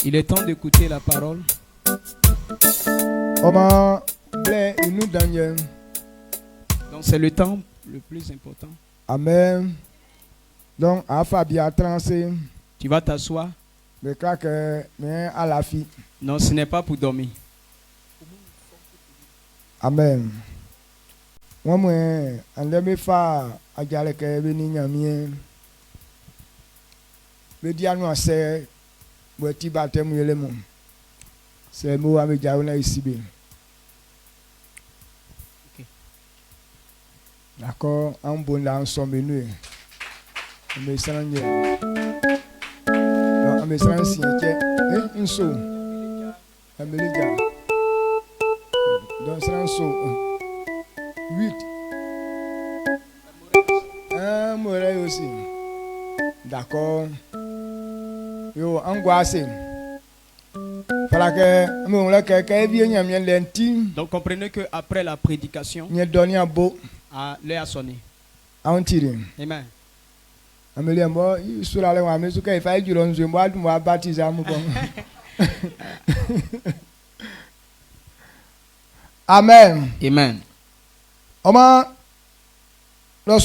Il est temps d'écouter la parole. Donc c'est le temps le plus important. Amen. Donc, Tu vas t'asseoir. Non, ce n'est pas pour dormir. Amen. C'est moi avec Jaouna ici. D'accord, en bon là, on s'en menus. On me sent on me sent si un saut. Amélica. Donc, c'est un saut. 8. Un moral aussi. D'accord. Yo, angoissé. Donc comprenez que après la prédication, l'heure a sonné. Amen. Amen. Amen. Donc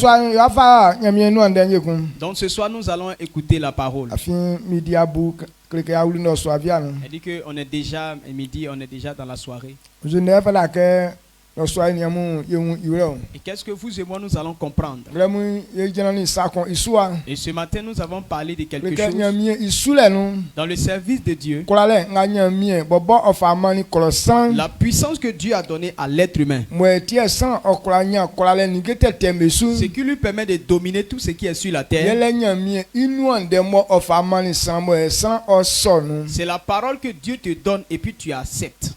ce soir nous allons écouter la parole. Elle dit qu'on est déjà midi, on est déjà dans la soirée. Et qu'est-ce que vous et moi nous allons comprendre? Et ce matin nous avons parlé de quelque chose dans le service de Dieu. La puissance que Dieu a donnée à l'être humain, ce qui lui permet de dominer tout ce qui est sur la terre. C'est la parole que Dieu te donne et puis tu acceptes.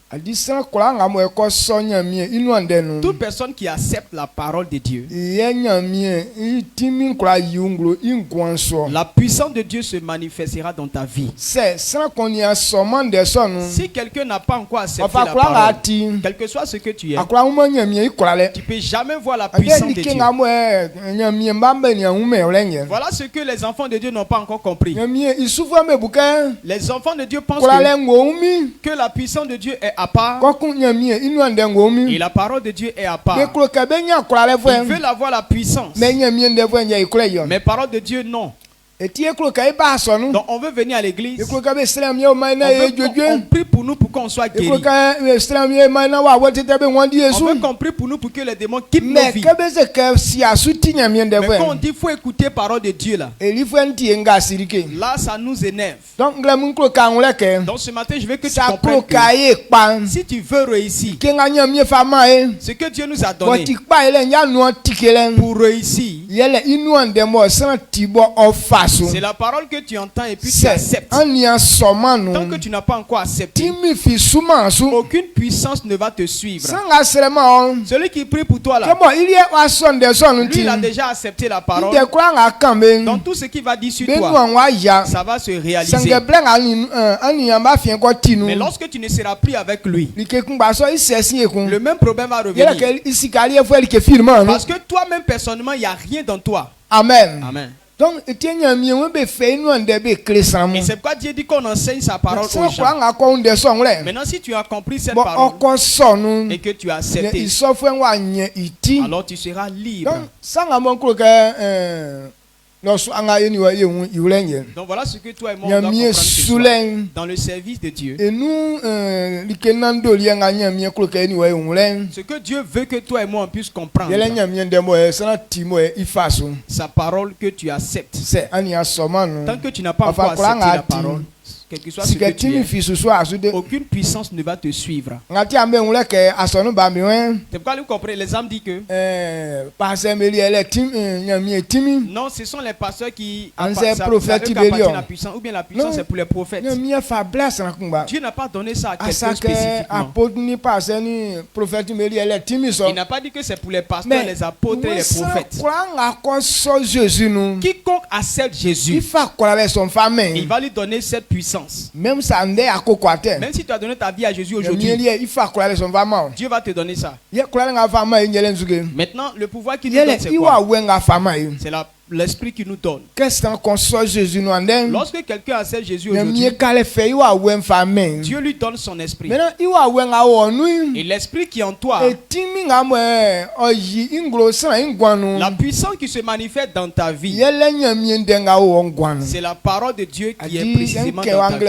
Toute personne qui accepte la parole de Dieu, la puissance de Dieu se manifestera dans ta vie. Si quelqu'un n'a pas encore accepté la parole, quel que soit ce que tu es, tu ne peux jamais voir la puissance de Dieu. Voilà ce que les enfants de Dieu n'ont pas encore compris. Les enfants de Dieu pensent que la puissance de Dieu est à part et la parole de Dieu est à part. Ils veulent avoir la puissance, mais parole de Dieu non. Donc on veut venir à l'église, on prie pour nous pour qu'on soit guéris. On veut qu'on prie pour nous pour que les démons quittent nos vies. Mais quand on dit qu'il faut écouter la parole de Dieu là, ça nous énerve. Donc ce matin je veux que tu comprennes que si tu veux réussir, ce que Dieu nous a donné pour réussir, c'est la parole que tu entends et puis tu acceptes. Tant que tu n'as pas encore accepté, aucune puissance ne va te suivre. Celui qui prie pour toi là, lui il a déjà accepté la parole. Donc tout ce qu'il va dire sur toi, ça va se réaliser. Mais lorsque tu ne seras plus avec lui, le même problème va revenir. Parce que toi-même personnellement, il n'y a rien dans toi. Amen. Amen. Donc, et c'est pourquoi Dieu dit qu'on enseigne sa parole aux gens. Maintenant, si tu as compris cette parole et que tu as accepté, alors tu seras libre. Donc voilà ce que toi et moi on doit comprendre ce soir. Dans le service de Dieu, ce que Dieu veut que toi et moi on puisse comprendre, sa parole que tu acceptes. Tant que tu n'as pas encore accepté la parole, quel que soit ce que tu es, aucune puissance ne va te suivre. C'est pourquoi vous comprenez, les âmes disent que non, ce sont les pasteurs qui appartiennent à la puissance, ou bien la puissance c'est pour les prophètes. Dieu n'a pas donné ça à quelqu'un spécifiquement. Il n'a pas dit que c'est pour les pasteurs, les apôtres et les prophètes. Quiconque accepte Jésus, il va lui donner cette puissance. Même si tu as donné ta vie à Jésus aujourd'hui, Dieu va te donner ça. Maintenant, le pouvoir qu'il nous donne, c'est quoi? C'est l'esprit qu'il nous donne. Lorsque quelqu'un accepte Jésus aujourd'hui, Dieu lui donne son esprit. Et l'esprit qui est en toi, la puissance qui se manifeste dans ta vie, c'est la parole de Dieu qui est précisément dans ta vie.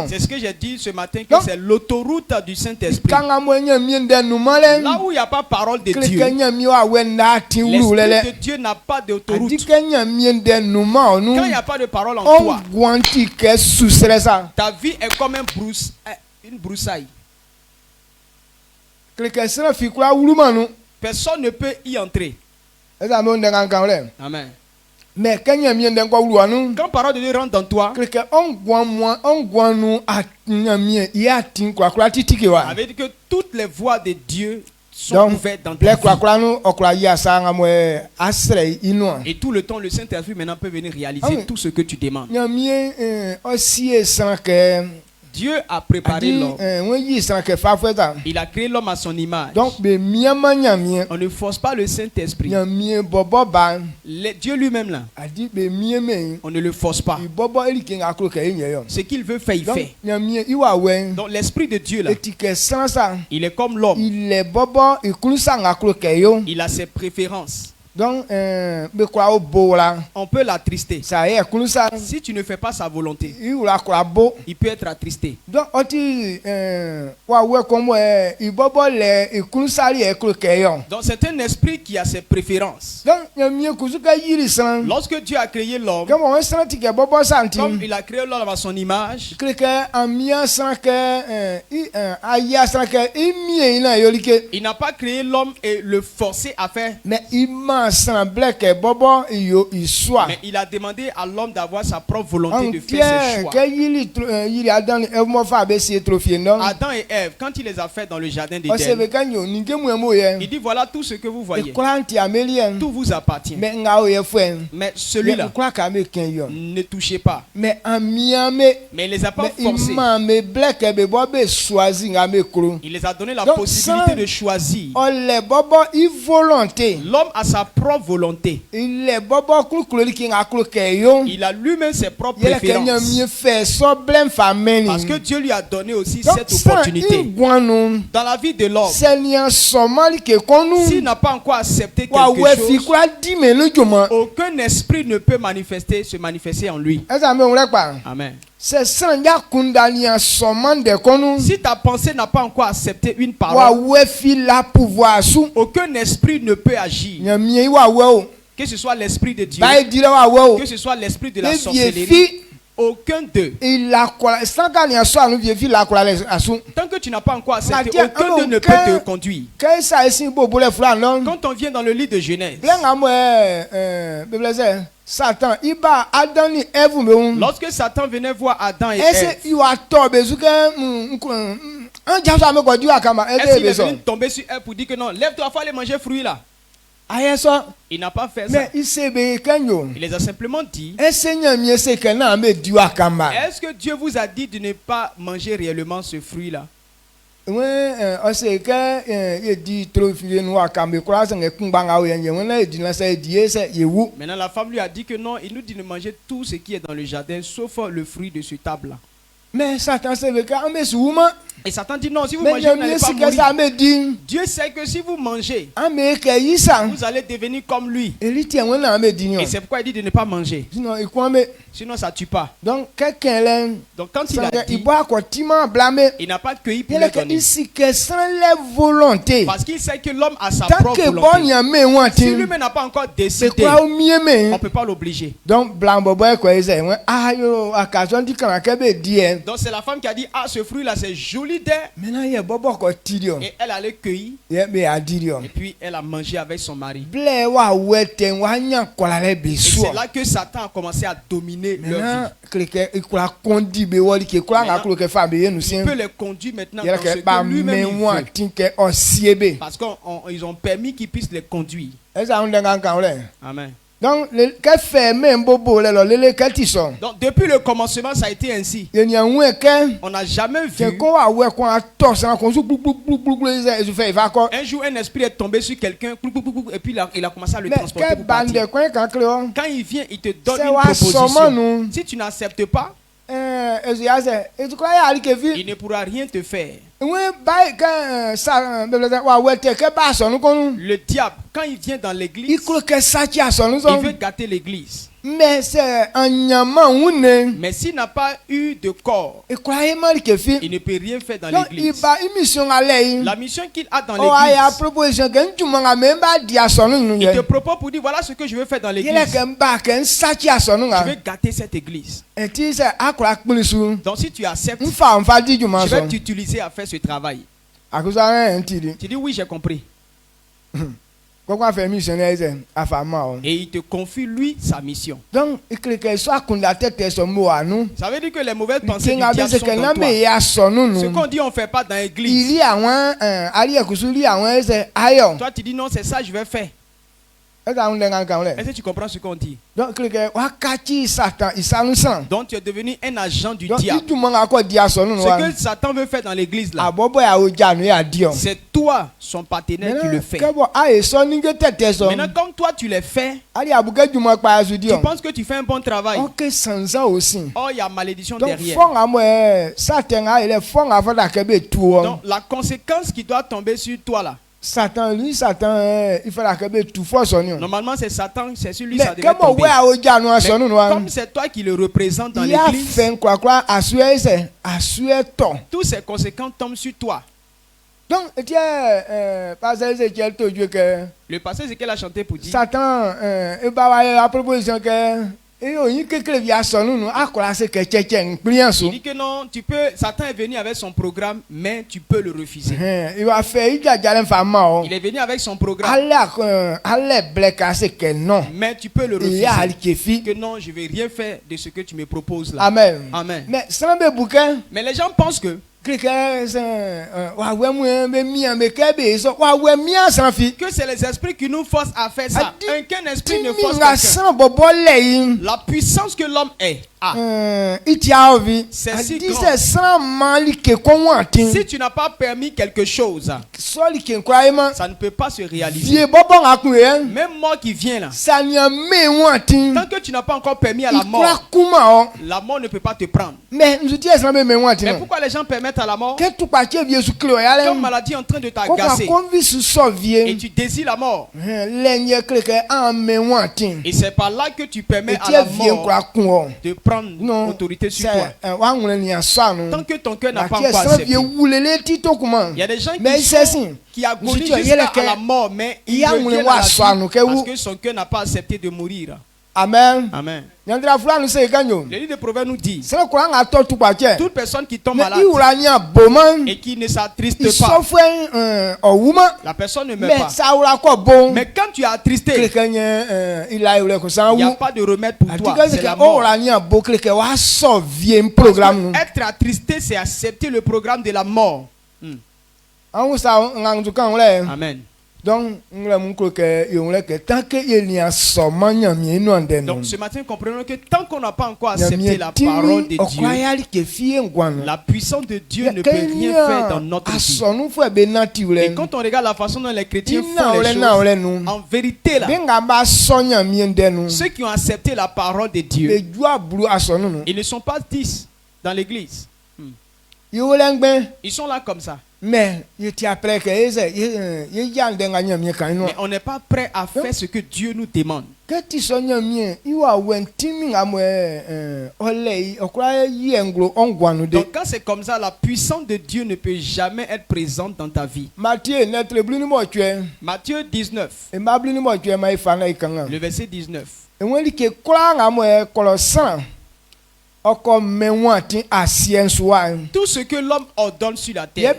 C'est ce que j'ai dit ce matin, que c'est l'autoroute du Saint-Esprit. Là où il n'y a pas parole de Dieu, l'Esprit de Dieu n'a pas d'autoroute. Quand il n'y a pas de parole en toi, ta vie est comme une broussaille. Personne ne peut y entrer. Amen. Mais quand parole de Dieu rentre dans toi, avec que toutes les voies de Dieu sont ouvertes dans ta vie. Et tout le temps, le Saint-Esprit maintenant peut venir réaliser tout ce que tu demandes. Dieu a préparé l'homme. Il a créé l'homme à son image. On ne force pas le Saint-Esprit. Dieu lui-même là, on ne le force pas. Ce qu'il veut faire, il fait. Donc l'Esprit de Dieu là, il est comme l'homme. Il a ses préférences. Donc, on peut l'attrister. Si tu ne fais pas sa volonté, il peut être attristé. Donc, c'est un esprit qui a ses préférences. Lorsque Dieu a créé l'homme, comme il a créé l'homme à son image, il n'a pas créé l'homme et le forcer à faire. Mais mais il a demandé à l'homme d'avoir sa propre volonté de faire ses choix. Adam et Ève, quand il les a fait dans le jardin d'Éden, il dit voilà tout ce que vous voyez. Tout vous appartient. Mais celui-là, ne touchez pas. Mais il les a pas forcés. Il les a donné la possibilité de choisir. L'homme a sa propre volonté. Il a lui-même ses propres préférences. Parce que Dieu lui a donné aussi cette opportunité. Dans la vie de l'homme, s'il n'a pas encore accepté quelque chose, aucun esprit ne peut se manifester en lui. Amen. Si ta pensée n'a pas encore accepté une parole, aucun esprit ne peut agir. Que ce soit l'esprit de Dieu, que ce soit l'esprit de la sorcellerie, aucun d'eux. Tant que tu n'as pas encore accepté, aucun d'eux ne peut te conduire. Quand on vient dans le livre de Genèse, lorsque Satan venait voir Adam et Ève, est-ce qu'il est venu tomber sur Ève pour dire que non, lève-toi, il faut aller manger fruit là? Il n'a pas fait ça. Il les a simplement dit, est-ce que Dieu vous a dit de ne pas manger réellement ce fruit là? Maintenant la femme lui a dit que non, il nous dit de manger tout ce qui est dans le jardin sauf le fruit de ce arbre là. Mais Satan et Satan dit non, si vous mangez, vous n'allez pas mourir. Dieu sait que si vous mangez, vous allez devenir comme lui. Et c'est pourquoi il dit de ne pas manger. Sinon ça ne tue pas. Donc quand il a dit, il n'a pas cueilli pour le donner. Parce qu'il sait que l'homme a sa propre volonté. Si lui-même n'a pas encore décidé, on ne peut pas l'obliger. Donc c'est la femme qui a dit, ah ce fruit là c'est joli d'être. Et elle allait cueillir. Et puis elle a mangé avec son mari. Et c'est là que Satan a commencé à dominer leur vie. Il peut les conduire maintenant dans ce que lui-même veut. Parce qu'ils ont permis qu'ils puissent les conduire. Amen. Donc, depuis le commencement, ça a été ainsi. On n'a jamais vu. Un jour, un esprit est tombé sur quelqu'un et puis il a commencé à le transporter pour partir. Quand il vient, il te donne une proposition. Si tu n'acceptes pas, il ne pourra rien te faire. Le diable, quand il vient dans l'église, il veut gâter l'église. Mais c'est un mais s'il n'a pas eu de corps, il ne peut rien faire dans l'église. La mission qu'il a dans l'église, il te propose pour dire voilà ce que je veux faire dans l'église. Je vais gâter cette église. Donc si tu acceptes, je vais t'utiliser à faire ce travail. Tu dis oui, j'ai compris. Et il te confie lui sa mission. Donc, ça veut dire que les mauvaises pensées du diable sont dans toi. Ce qu'on dit on ne fait pas dans l'église. Toi tu dis non, c'est ça que je vais faire. Est-ce que tu comprends ce qu'on dit? Donc tu es devenu un agent du diable. Ce que Satan veut faire dans l'église là, c'est toi son partenaire qui le fait. Maintenant comme toi tu le fais, tu penses que tu fais un bon travail. Oh, il y a malédiction derrière. Donc la conséquence qui doit tomber sur toi là, Satan, il faut tout force. Normalement, c'est Satan, c'est sur lui ça devait tomber. Mais comme c'est toi qui le représente dans l'église, toutes ces conséquences tombent sur toi. Donc, le pasteur Ézéchiel a chanté pour dire Satan, a proposition que il dit que non, tu peux. Satan est venu avec son programme, mais tu peux le refuser. Il est venu avec son programme, mais tu peux le refuser. Que non, je ne vais rien faire de ce que tu me proposes là. Amen. Amen. Mais les gens pensent que c'est les esprits qui nous forcent à faire ça. Aucun esprit ne force quelqu'un. La puissance que l'homme est. C'est si grand. Si tu n'as pas permis quelque chose, ça ne peut pas se réaliser. Même mort qui vient là, tant que tu n'as pas encore permis à la mort ne peut pas te prendre. Mais pourquoi les gens permettent à la mort? Comme maladie est en train de t'agacer et tu désires la mort, et c'est par là que tu permets à la mort de prendre autorité sur toi. Tant que ton cœur n'a pas encore accepté. Il y a des gens qui agonisent jusqu'à la mort, mais ils reviennent à la vie parce que son cœur n'a pas accepté de mourir. Amen. Amen. Le livre de Proverbes nous dit toute personne qui tombe malade et qui ne s'attriste pas, la personne ne meurt pas. Mais quand tu es attristé, il n'y a pas de remède pour toi. C'est la mort. Être attristé, c'est accepter le programme de la mort. Amen. Donc ce matin, comprenons que tant qu'on n'a pas encore accepté la parole de Dieu, la puissance de Dieu ne peut rien faire dans notre vie. Et quand on regarde la façon dont les chrétiens font les choses, en vérité là, ceux qui ont accepté la parole de Dieu, ils ne sont pas 10 dans l'église. Ils sont là comme ça. Mais on n'est pas prêt à faire ce que Dieu nous demande. Donc quand c'est comme ça, la puissance de Dieu ne peut jamais être présente dans ta vie. Matthieu 19, le verset 19. Tout ce que l'homme ordonne sur la terre,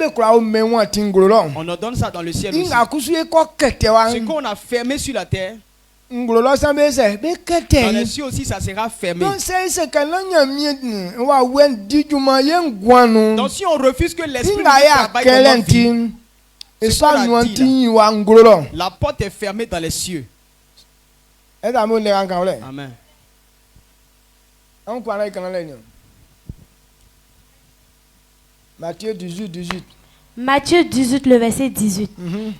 on ordonne ça dans le ciel aussi. Ce qu'on a fermé sur la terre, dans les cieux aussi ça sera fermé. Donc si on refuse que l'esprit travaille dans notre vie, la porte est fermée dans les cieux. Amen. Matthieu 18, 18. Matthieu 18, le verset 18.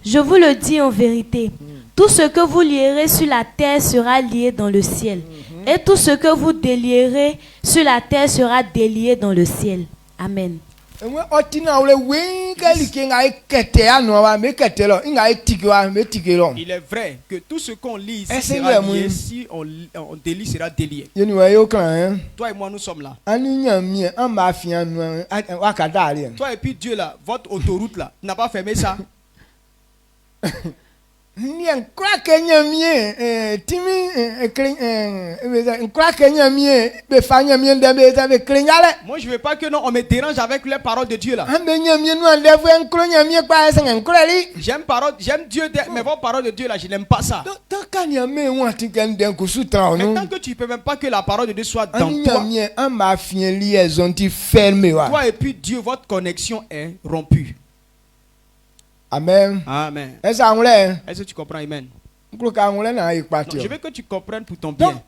Je vous le dis en vérité, tout ce que vous lierez sur la terre sera lié dans le ciel. Et tout ce que vous délierez sur la terre sera délié dans le ciel. Amen. Il est vrai que tout ce qu'on lit ici sera lié, si on délie sera délié. Toi et moi nous sommes là. Toi et puis Dieu là, votre autoroute là, n'a pas fermé ça. Moi je veux pas que non on me dérange avec les paroles de Dieu là. J'aime Dieu mais vos paroles de Dieu là je n'aime pas ça. Tant que tu peux même pas que la parole de Dieu soit dans toi. Toi et puis Dieu, votre connexion est rompue. Amen. Amen. Est-ce que tu comprends? Amen. Non, je veux que tu comprennes pour ton bien.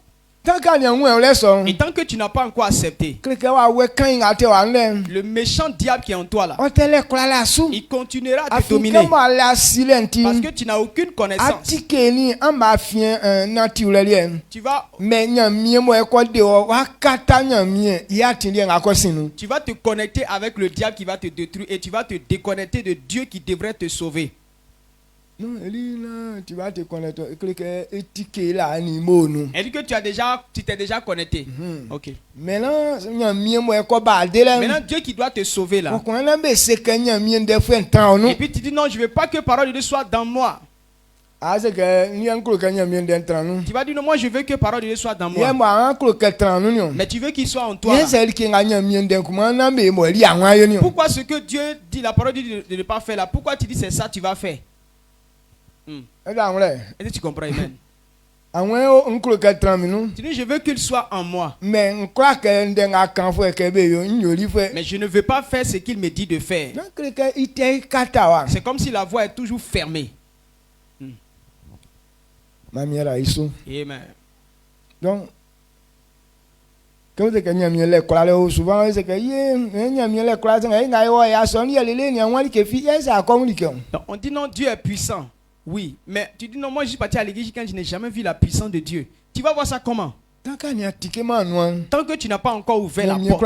Et tant que tu n'as pas encore accepté, le méchant diable qui est en toi là, il continuera à te dominer parce que tu n'as aucune connaissance. Tu vas te connecter avec le diable qui va te détruire et tu vas te déconnecter de Dieu qui devrait te sauver. Non, tu vas te connecter. Elle dit que tu t'es déjà connecté. Ok. Maintenant, Dieu qui doit te sauver là. Et puis tu dis non, je ne veux pas que la parole de Dieu soit dans moi. Tu vas dire non, moi je veux que la parole de Dieu soit dans moi. Mais tu veux qu'il soit en toi. Pourquoi ce que Dieu dit, la parole de Dieu de ne pas faire là, pourquoi tu dis c'est ça tu vas faire? Est-ce que tu comprends? Amen. Tu dis je veux qu'il soit en moi. Mais je ne veux pas faire ce qu'il me dit de faire. C'est comme si la voie est toujours fermée. Amen. Donc, souvent on dit non, Dieu est puissant. Oui, mais tu dis non, moi je suis parti à l'église quand je n'ai jamais vu la puissance de Dieu. Tu vas voir ça comment? Tant que tu n'as pas encore ouvert la porte,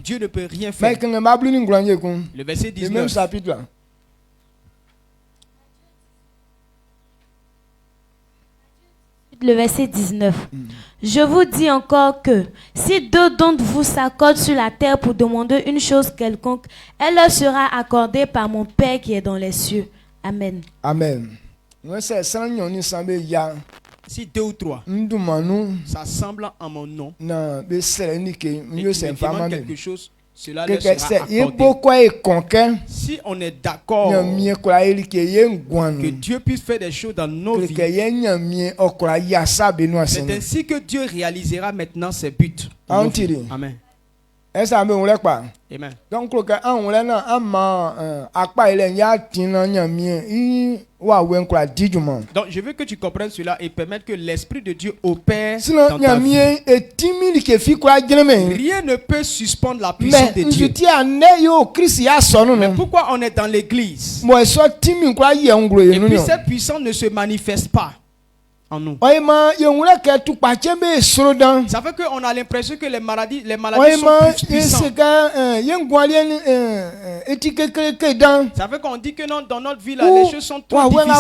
Dieu ne peut rien faire. Le verset 19. Le verset 19. Je vous dis encore que si deux d'entre vous s'accordent sur la terre pour demander une chose quelconque, elle leur sera accordée par mon Père qui est dans les cieux. Amen. Amen. Si deux ou trois s'assemblent en mon nom, et tu me demandes quelque chose, cela leur sera accordé. Si on est d'accord que Dieu puisse faire des choses dans nos vies, c'est ainsi que Dieu réalisera maintenant ses buts. Amen. Amen. Donc, je veux que tu comprennes cela et permettre que l'Esprit de Dieu opère dans ta vie. Rien ne peut suspendre la puissance de Dieu. Mais pourquoi on est dans l'église et puis cette puissance ne se manifeste pas en nous? Ça fait qu'on a l'impression que les maladies sont plus puissantes. Ça fait qu'on dit que non, dans notre vie là, les choses sont trop difficiles.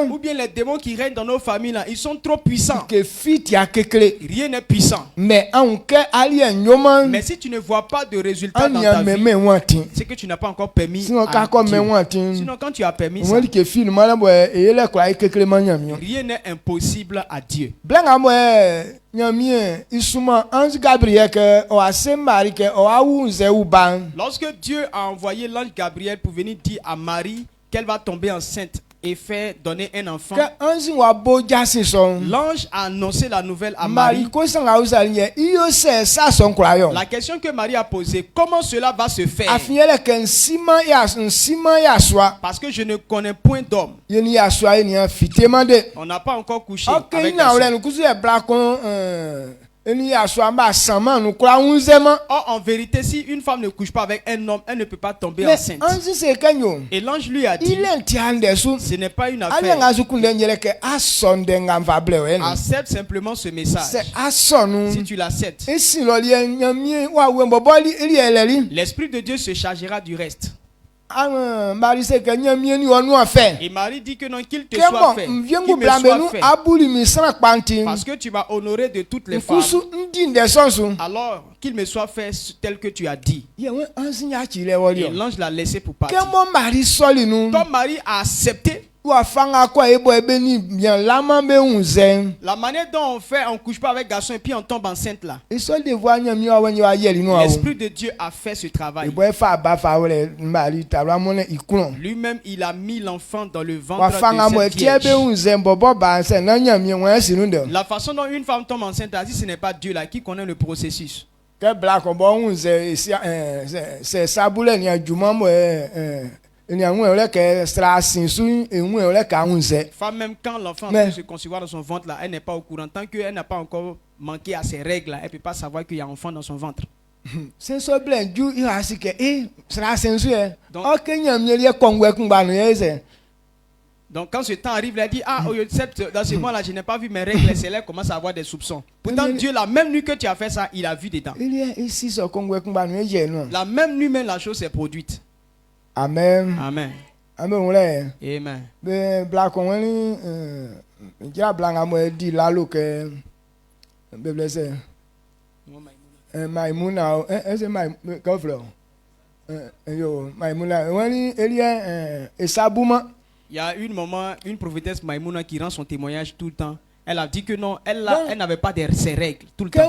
Ou bien les démons qui règnent dans nos familles là, ils sont trop puissants. Rien n'est puissant. Mais si tu ne vois pas de résultat dans ta vie, c'est que tu n'as pas encore permis à Dieu. Sinon quand tu as permis ça, rien n'est impossible à Dieu. Lorsque Dieu a envoyé l'ange Gabriel pour venir dire à Marie qu'elle va tomber enceinte et fait donner un enfant, l'ange a annoncé la nouvelle à Marie. La question que Marie a posée, comment cela va se faire? Parce que je ne connais point d'homme. On n'a pas encore couché avec Or, en vérité, si une femme ne couche pas avec un homme, elle ne peut pas tomber enceinte. Et l'ange lui a dit, ce n'est pas une affaire. Accepte simplement ce message. Si tu l'acceptes, l'Esprit de Dieu se chargera du reste. Et Marie dit que non, qu'il te soit fait, qu'il me soit fait, parce que tu m'as honoré de toutes les femmes, alors qu'il me soit fait tel que tu as dit. Et l'ange l'a laissé pour partir. Comme Marie a accepté, la manière dont on fait, on ne couche pas avec garçon et puis on tombe enceinte là. L'Esprit de Dieu a fait ce travail. Lui-même, il a mis l'enfant dans le ventre de cette vierge. La façon dont une femme tombe enceinte, ce n'est pas Dieu là qui connaît le processus. Femme, même quand l'enfant peut se concevoir dans son ventre là, elle n'est pas au courant. Tant qu'elle n'a pas encore manqué à ses règles là, elle ne peut pas savoir qu'il y a un enfant dans son ventre. Donc quand ce temps arrive, elle dit, dans ce mois là, je n'ai pas vu mes règles, c'est là qu'elle commence à avoir des soupçons. Pourtant Dieu, la même nuit que tu as fait ça, il a vu dedans. La même nuit même la chose s'est produite. Amen. Amen. Amen. Amen. Black on Maimuna, il y a une maman, une prophétesse Maimouna qui rend son témoignage tout le temps. Elle a dit que non, elle n'avait pas ses règles tout le temps.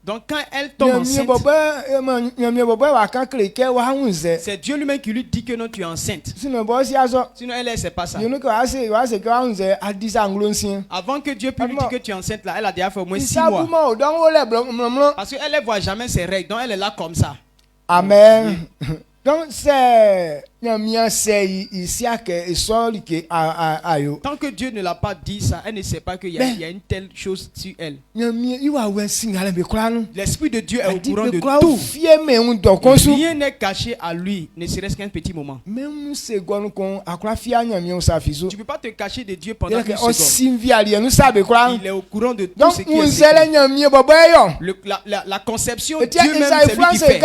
Donc quand elle tombe enceinte, c'est Dieu lui-même qui lui dit que non, tu es enceinte. Sinon elle ne sait pas ça. Avant que Dieu puisse lui dire que tu es enceinte là, elle a déjà fait au moins 6 mois. Parce qu'elle ne voit jamais ses règles, donc elle est là comme ça. Amen. Donc c'est tant que Dieu ne l'a pas dit ça, elle ne sait pas qu'il y a une telle chose sur elle. L'Esprit de Dieu est au courant de tout. Rien n'est caché à lui, ne serait-ce qu'un petit moment. Tu ne peux pas te cacher de Dieu pendant une seconde. Il est au courant de tout ce qui est. La conception, Dieu même c'est lui qui fait.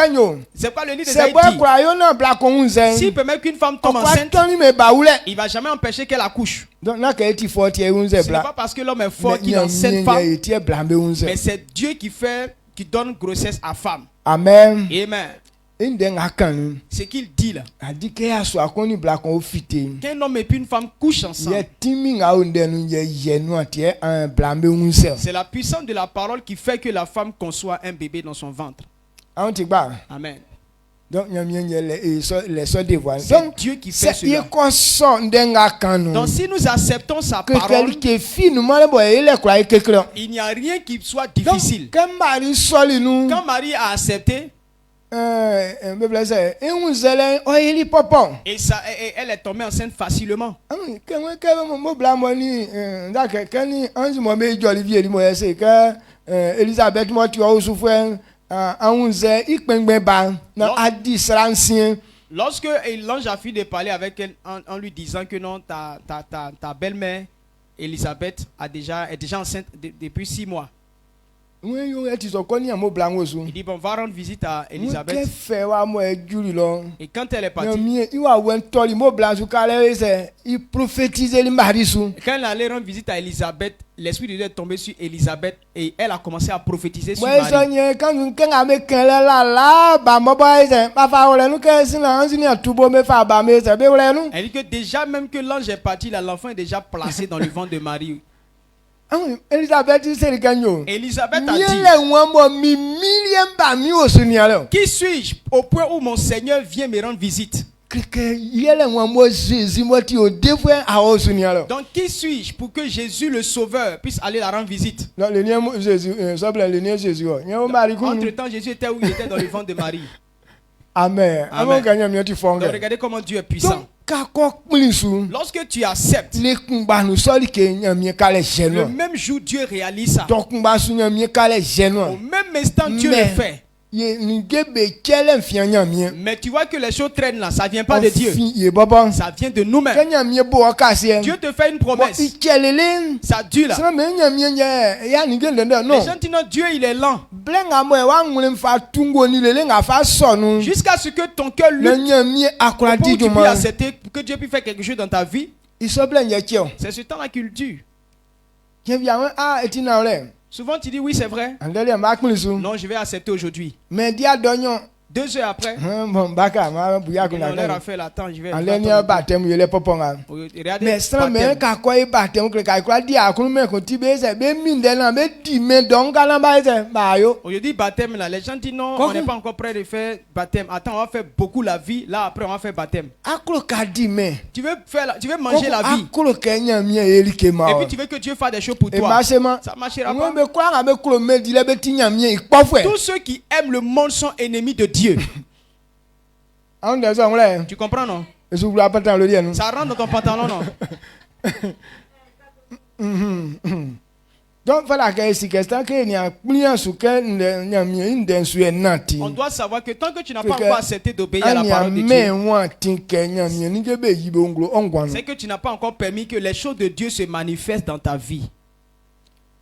C'est pas le livre d'Ésaïe dit. S'il permet qu'une femme tombe enceinte, il ne va jamais empêcher qu'elle accouche. Ce n'est pas parce que l'homme est fort qu'il enceinte femme, mais c'est Dieu qui donne grossesse à femme. Amen. Amen. Ce qu'il dit là, qu'un homme et puis une femme couchent ensemble, c'est la puissance de la parole qui fait que la femme conçoit un bébé dans son ventre. Amen. Donc c'est Dieu qui fait cela. Donc si nous acceptons sa parole, il n'y a rien qui soit difficile. Quand Marie a accepté, et elle est tombée enceinte facilement. Elisabeth, moi tu as souffert. Lorsque l'ange a fini de parler avec elle en lui disant que non, ta belle-mère Elisabeth est déjà enceinte depuis 6 mois. Il dit bon, va rendre visite à Elisabeth. Et quand elle est partie, quand elle allait rendre visite à Elisabeth, l'Esprit de Dieu est tombé sur Elisabeth et elle a commencé à prophétiser sur Marie. Elle dit que déjà même que l'ange est parti, l'enfant est déjà placé dans le ventre de Marie. Elisabeth a dit, qui suis-je au point où mon Seigneur vient me rendre visite? Donc qui suis-je pour que Jésus le Sauveur puisse aller la rendre visite? Entre-temps, Jésus était où? Il était dans le ventre de Marie. Amen. Donc regardez comment Dieu est puissant. Lorsque tu acceptes, le même jour Dieu réalise ça. Au même instant Dieu le fait. Mais tu vois que les choses traînent là, ça vient pas de Dieu. Ça vient de nous-mêmes. Dieu te fait une promesse. Ça dure là. Les gens disent non, Dieu il est lent. Jusqu'à ce que ton cœur lutte pour que tu puisses accepter, pour que Dieu puisse faire quelque chose dans ta vie. C'est ce temps-là qu'il dure. Souvent tu dis oui c'est vrai. Non, je vais accepter aujourd'hui. 2 heures après, on leur a fait l'attente, je vais aujourd'hui baptême là, les gens disent non, on n'est pas encore prêt de faire baptême. Attends, on va faire beaucoup la vie, là après on va faire baptême. Tu veux manger la vie. Et puis tu veux que Dieu fasse des choses pour toi. Ça marchera pas. Tous ceux qui aiment le monde sont ennemis de Dieu. Tu comprends non? Ça rentre dans ton pantalon non? On doit savoir que tant que tu n'as pas encore accepté d'obéir à la parole de Dieu, c'est que tu n'as pas encore permis que les choses de Dieu se manifestent dans ta vie.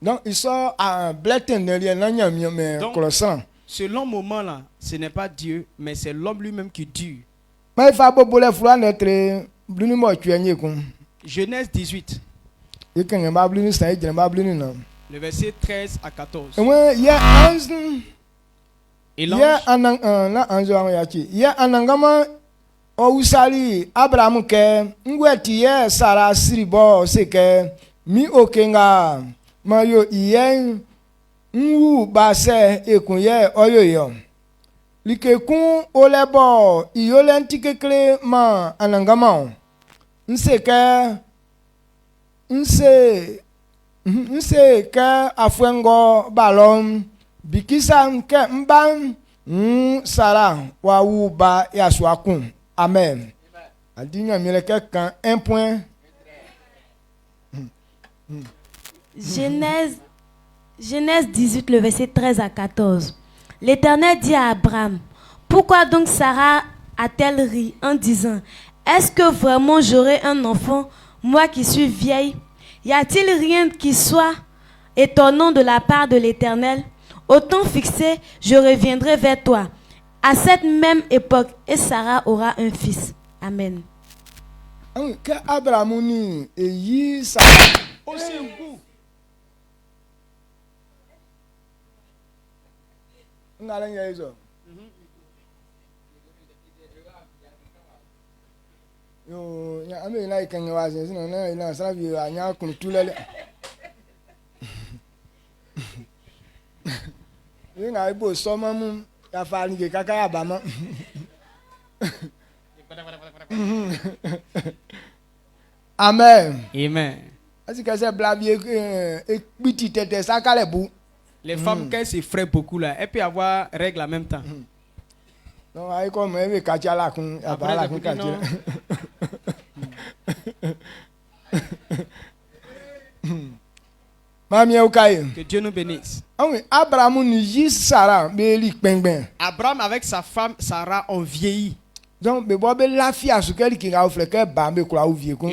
Donc il sort un blatin de selon moment là, ce n'est pas Dieu, mais c'est l'homme lui-même qui dure. Genèse 18. Le verset 13 à 14. Et l'ange Nwu base ekunye oyoyo likekun olebo iyolentikekle ma anangama nse ke afwengo balom bikisa nke mban sara wa wu ba yaswakun amen. Adinya mileke kan 1 point. Genèse 18, le verset 13 à 14. L'Éternel dit à Abraham, pourquoi donc Sarah a-t-elle ri en disant, est-ce que vraiment j'aurai un enfant, moi qui suis vieille? Y a-t-il rien qui soit étonnant de la part de l'Éternel? Au temps fixé, je reviendrai vers toi, à cette même époque, et Sarah aura un fils. Amen. Que Abraham ni et ça aussi un coup. Yo, ya ame na ikenye wazi sino na ina sabi anya kuntulele. Yinga ibo soma mu ya fa ni ke kaka abama. Amen. Amen. Asi ka se blabie e biti tete sakale bu. Les femmes, quand elles se fraient beaucoup là, elles peuvent avoir règles en même temps. Non, aïe comme elle katia la kun, après la kun katia. Que Dieu nous bénisse. Abraham ni Sarah, beli pengben. Abraham avec sa femme Sarah ont vieilli. Donc, ils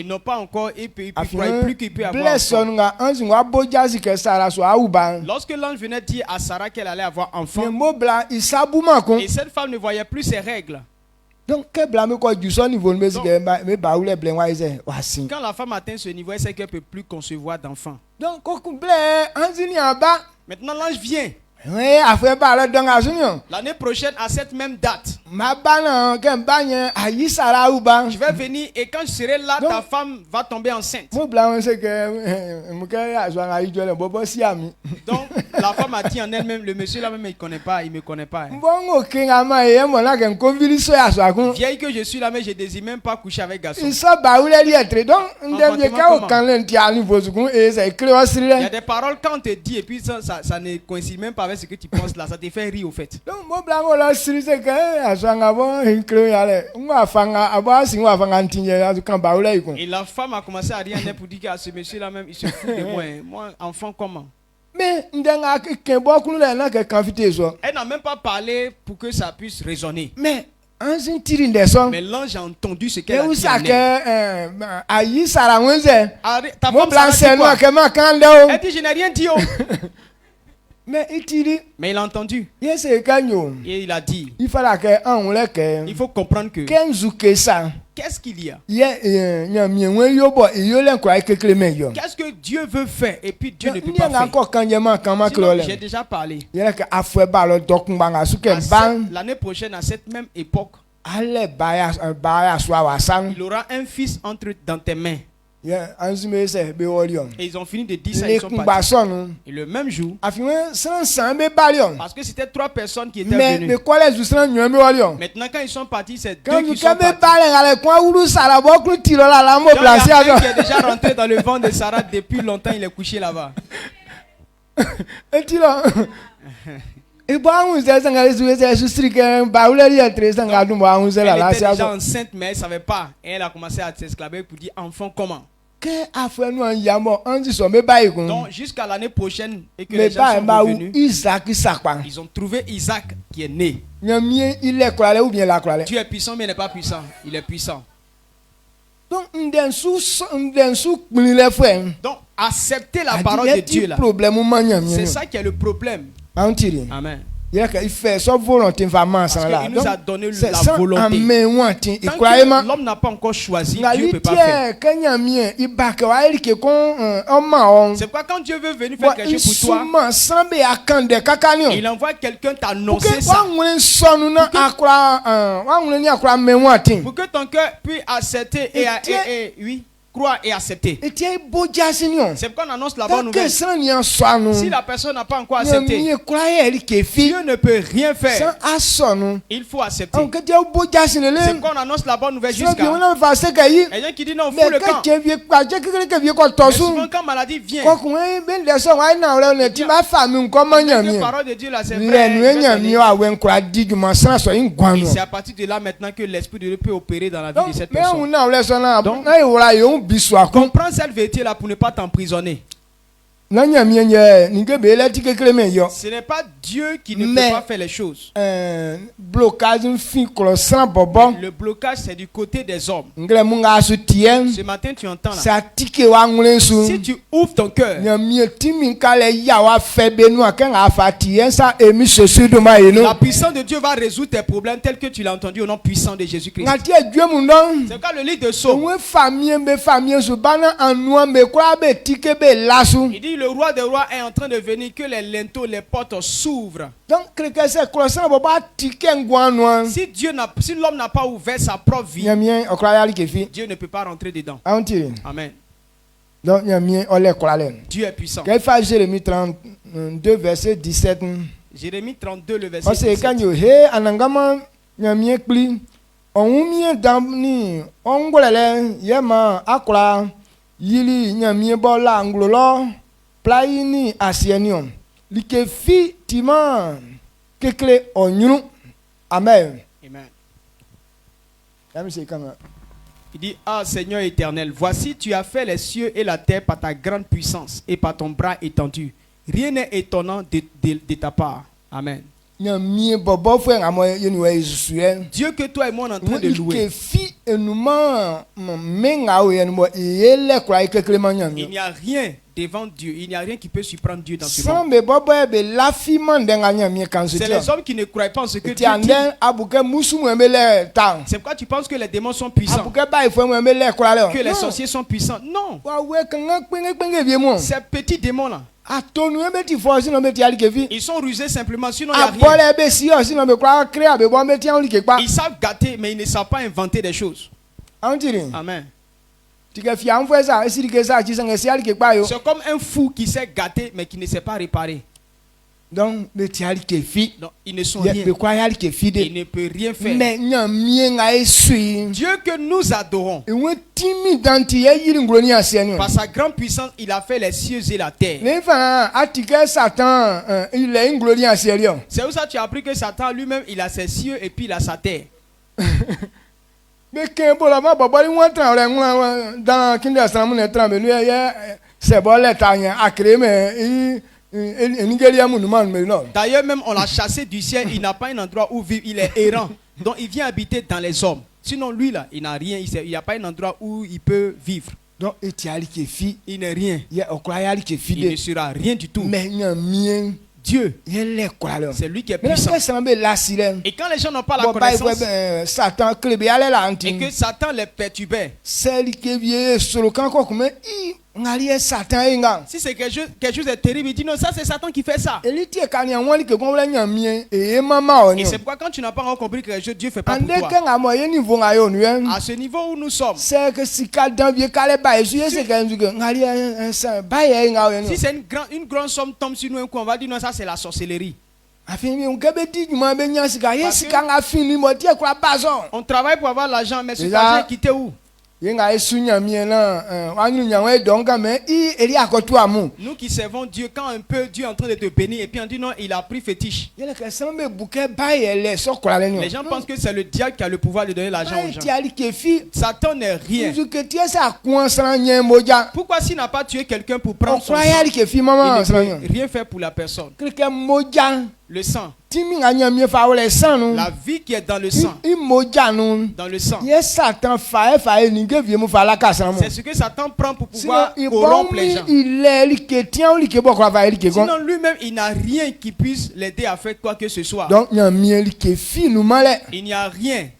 n'ont pas encore et puis plus qu'il peut avoir. Lorsque l'ange venait dire à Sarah qu'elle allait avoir enfant, et cette femme ne voyait plus ses règles. Donc, quand la femme atteint ce niveau, elle sait qu'elle ne peut plus concevoir d'enfant. Donc, maintenant l'ange vient. Oui, l'année prochaine, à cette même date, je vais venir et quand je serai là, ta femme va tomber enceinte. Donc, La femme a dit en elle-même, le monsieur là même il connaît pas, il me connaît pas. Vieille que je suis là mais je désire même pas coucher avec garçon. Il y a des paroles quand on te dit et puis ça ne coïncide même pas avec ce que tu penses là, ça te fait rire au fait. Et la femme a commencé à dire pour dire qu'à ce monsieur là même il se fout de moi. Moi enfant comment? Mais elle n'a même pas parlé pour que ça puisse résonner. Mais l'ange a entendu ce qu'elle a dit. Ta femme elle dit je n'ai rien dit. Mais il a entendu. Et il a dit il faut comprendre que qu'est-ce qu'il y a? Qu'est-ce que Dieu veut faire et puis Dieu ne peut pas faire? Sinon, j'ai déjà parlé. L'année prochaine, à cette même époque, il aura un fils dans tes mains. Et ils ont fini de dire ça, ils sont partis. Et le même jour, parce que c'était 3 personnes qui étaient venues. Maintenant quand ils sont partis, c'est 2 qui sont partis. Il y a un qui est déjà rentré dans le ventre de Sarah depuis longtemps, il est couché là-bas. Elle était déjà enceinte mais elle ne savait pas. Et elle a commencé à s'esclaver pour dire enfant comment? Donc jusqu'à l'année prochaine et que les gens sont revenus, ils ont trouvé Isaac qui est né. Dieu est puissant mais il n'est pas puissant. Il est puissant. Donc accepter la parole de Dieu là, c'est ça qui est le problème. Amen. Il nous a donné la volonté. Tant que l'homme n'a pas encore choisi, Dieu ne peut pas faire. C'est pourquoi quand Dieu veut venir faire quelque chose pour toi, il envoie quelqu'un t'annoncer ça. Pour que ton cœur puisse accepter et oui. Croire et accepter. C'est pourquoi on annonce la bonne nouvelle. Si la personne n'a pas encore accepté, Dieu ne peut rien faire. Il faut accepter. C'est pourquoi on annonce la bonne nouvelle jusqu'à. Il y a des gens qui disent non, faut le camp. Mais souvent quand maladie vient, la parole de Dieu là c'est vrai. Et c'est à partir de là maintenant que l'Esprit de Dieu peut opérer dans la vie de cette personne. Comprends cette vérité là pour ne pas t'emprisonner. Ce n'est pas Dieu qui ne peut pas faire les choses. Le blocage c'est du côté des hommes. Ce matin tu entends là. Si tu ouvres ton cœur, la puissance de Dieu va résoudre tes problèmes tels que tu l'as entendu au nom puissant de Jésus-Christ. C'est quand le livre de Psaume, il dit le roi des rois est en train de venir, que les linteaux, les portes s'ouvrent. Si l'homme n'a pas ouvert sa propre vie, Dieu ne peut pas rentrer dedans. Amen. Dieu est puissant. Jérémie 32 verset 17. Jérémie 32 le verset 17. Yili nyamie bola anglolo plaini asienium likefi timan kekle onyunu. Amen. Amen. Il dit ah Seigneur éternel, voici tu as fait les cieux et la terre par ta grande puissance et par ton bras étendu. Rien n'est étonnant de ta part. Amen. Dieu que toi et moi on est en train de louer. Il n'y a rien devant Dieu. Il n'y a rien qui peut surprendre Dieu dans ce monde. C'est les hommes qui ne croient pas en ce que Dieu dit. C'est pourquoi tu penses que les démons sont puissants, que les sorciers sont puissants. Non. Ces petits démons là, ils sont rusés simplement, sinon il n'y a rien. Ils savent gâter, mais ils ne savent pas inventer des choses. Amen. C'est comme un fou qui sait gâter, mais qui ne sait pas réparer. Donc, ils ne sont rien. Il ne peut rien faire. Dieu que nous adorons, par sa grande puissance, il a fait les cieux et la terre. C'est où ça tu as appris que Satan lui-même, il a ses cieux et puis il a sa terre. D'ailleurs même on l'a chassé du ciel, il n'a pas un endroit où vivre, il est errant. Donc il vient habiter dans les hommes. Sinon lui là, il n'a rien, il n'a pas un endroit où il peut vivre. Donc il n'est rien. Il ne sera rien du tout. Dieu, c'est lui qui est puissant. Et quand les gens n'ont pas la connaissance, et que Satan les perturbait, si c'est quelque chose de terrible, il dit non, ça c'est Satan qui fait ça. Et c'est pourquoi quand tu n'as pas encore compris que Dieu fait pas pour toi, à ce niveau où nous sommes, si c'est une grande somme tombe sur nous, on va dire non, ça c'est la sorcellerie. On travaille pour avoir l'argent, mais cet argent est quitté où? Nous qui servons Dieu, quand un peu Dieu est en train de te bénir et puis on dit non, il a pris fétiche. Les gens pensent que c'est le diable qui a le pouvoir de donner l'argent aux gens. Satan n'est rien. Pourquoi s'il n'a pas tué quelqu'un pour prendre son sang, il ne peut rien faire pour la personne? Le sang. La vie qui est dans le sang. Dans le sang. C'est ce que Satan prend pour pouvoir corrompre les gens. Sinon lui-même, il n'a rien qui puisse l'aider à faire quoi que ce soit. Donc il n'y a rien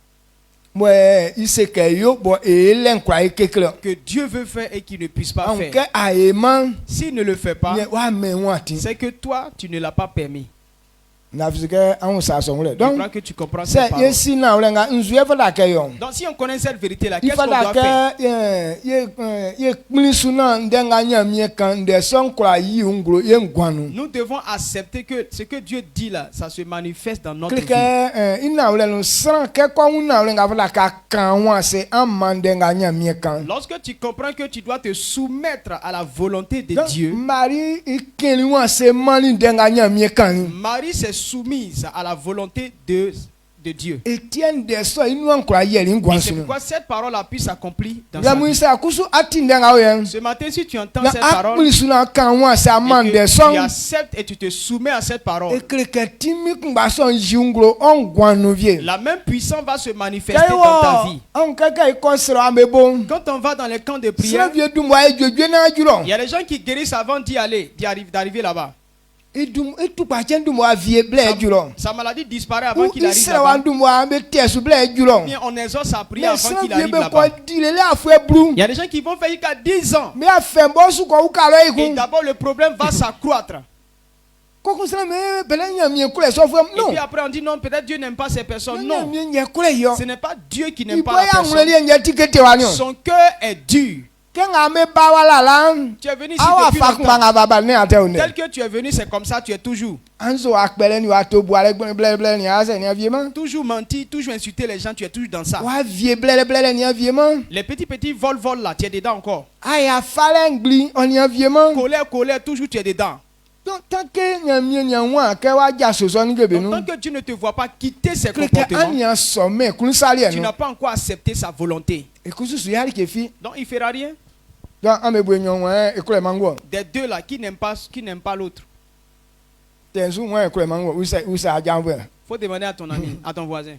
que Dieu veut faire et qu'il ne puisse pas faire. S'il ne le fait pas, c'est que toi, tu ne l'as pas permis. Je crois que tu comprends cette parole. Donc si on connaît cette vérité-là, qu'est-ce qu'on doit faire? Nous devons accepter que ce que Dieu dit là, ça se manifeste dans notre vie. Lorsque tu comprends que tu dois te soumettre à la volonté de Dieu, Marie s'est soumise à la volonté de Dieu. Et c'est pourquoi cette parole a pu s'accomplir dans sa vie. Ce matin, si tu entends cette parole, et que tu acceptes et tu te soumets à cette parole, la même puissance va se manifester dans ta vie. Quand on va dans les camps de prière, il y a des gens qui guérissent avant d'arriver là-bas. Sa maladie disparaît avant qu'il arrive là-bas. Bien, on exauce sa prière avant qu'il arrive là-bas. Il y a des gens qui vont faire jusqu'à 10 ans. Et d'abord le problème va s'accroître. Et puis après on dit non, peut-être Dieu n'aime pas ces personnes. Non, ce n'est pas Dieu qui n'aime pas la personne. Son cœur est dur. Tu es venu ici depuis longtemps. Tel que tu es venu, c'est comme ça, tu es toujours. Toujours menti, toujours insulter les gens, tu es toujours dans ça. Les petits vols là, tu es dedans encore. Colère, toujours tu es dedans. Donc, tant que Dieu ne te voit pas quitter ses comportements, tu n'as pas encore accepté sa volonté. Donc il ne fera rien. Des deux là qui n'aiment pas l'autre. Faut demander à ton ami, à ton voisin.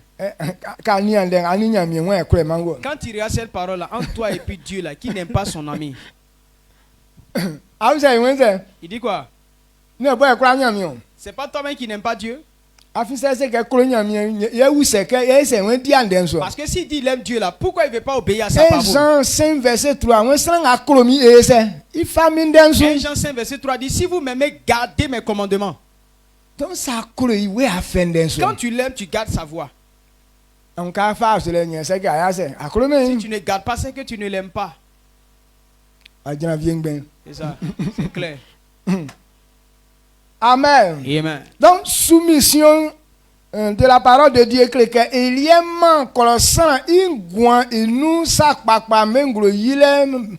Quand il regarde cette parole là, entre toi et puis Dieu là, qui n'aime pas son ami. Il dit quoi? C'est pas toi-même qui n'aime pas Dieu. Parce que s'il dit il aime Dieu là, pourquoi il ne veut pas obéir à sa parole? Jean 5 verset 3 dit si vous m'aimez, gardez mes commandements. Quand tu l'aimes, tu gardes sa voix. Si tu ne gardes pas, c'est que tu ne l'aimes pas. C'est ça, c'est clair. Amen. Amen. Donc, soumission de la parole de Dieu, que il y a un colossal ingouin et nous ça papa mengro yilem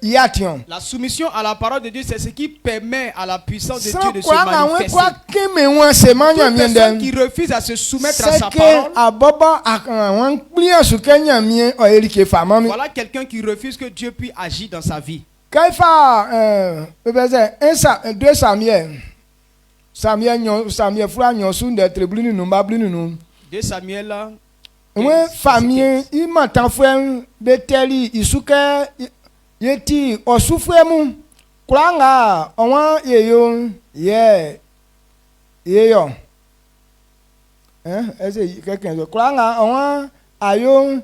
yation. La soumission à la parole de Dieu, c'est ce qui permet à la puissance de Dieu de se manifester. Toute personne qui refuse à se soumettre à sa parole, voilà quelqu'un qui refuse que Dieu puisse agir dans sa vie. Quand il fait 2 Samuel. Samuel frère nyosu de tribune nous ba blinu nous. 2 Samuel là. Ouais famille il m'entend frère beteli isuke yeti osufremu kuranga onwa yeyo yeyo est-ce quelqu'un kuranga onwa ayo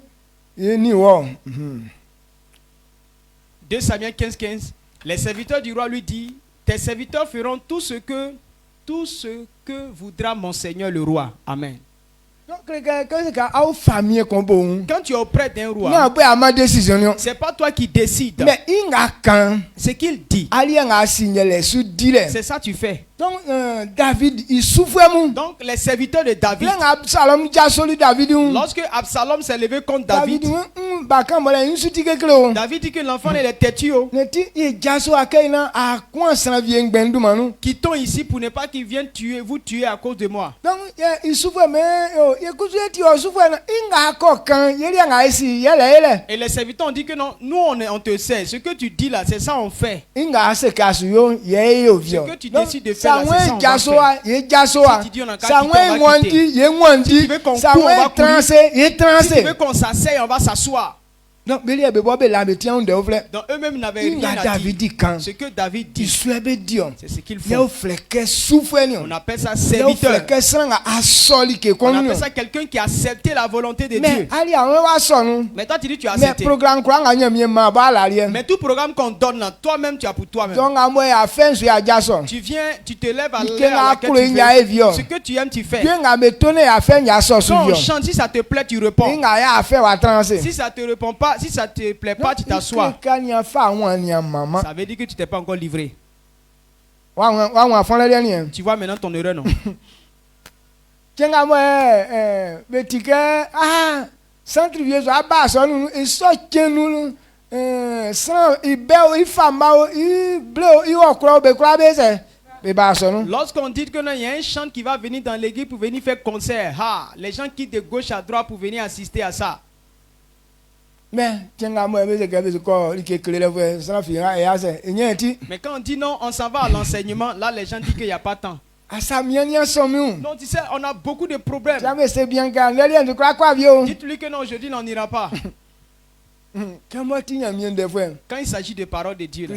yeni wo. 2 Samuel 15:15. Les serviteurs du roi lui dit, tes serviteurs feront tout ce que voudra mon Seigneur le roi. Amen. Quand tu es auprès d'un roi, c'est pas toi qui décides. C'est qu'il dit. C'est ça tu fais. Donc David il souffre. Donc les serviteurs de David. Lorsque Absalom s'est levé contre David, David dit que l'enfant est têtu. Quittons ici pour ne pas qu'il vienne vous tuer à cause de moi. Donc il souffre mais et les serviteurs ont dit que non, nous on te sait. Ce que tu dis là, c'est ça on fait. Ce que tu décides de faire là, c'est ça on va faire. Si tu dis on a qu'à quitter, on va quitter. Si tu veux qu'on court, on va courir. Si tu veux qu'on s'asseye, on va s'asseoir. Donc eux-mêmes n'avaient rien à dire. Ce que David dit, c'est ce qu'il faut. On appelle ça serviteur. On appelle ça quelqu'un qui a accepté la volonté de Dieu. Mais toi tu dis tu as accepté. Mais tout programme qu'on donne là, toi-même tu as pour toi-même. Tu viens, tu te lèves à l'heure à laquelle tu veux. Ce que tu aimes tu fais. Quand on chante, si ça te plaît tu réponds. Si ça te répond pas, si ça te plaît pas, tu t'assois. Ça veut dire que tu t'es pas encore livré. Tu vois maintenant ton erreur, non? Lorsqu'on dit qu'il y a un chant qui va venir dans l'église pour venir faire concert, les gens quittent de gauche à droite pour venir assister à ça. Mais quand on dit non, on s'en va à l'enseignement, là les gens disent qu'il n'y a pas de temps. Non, tu sais, on a beaucoup de problèmes. Dites-lui que non, aujourd'hui on n'ira pas. Quand il s'agit de paroles de Dieu,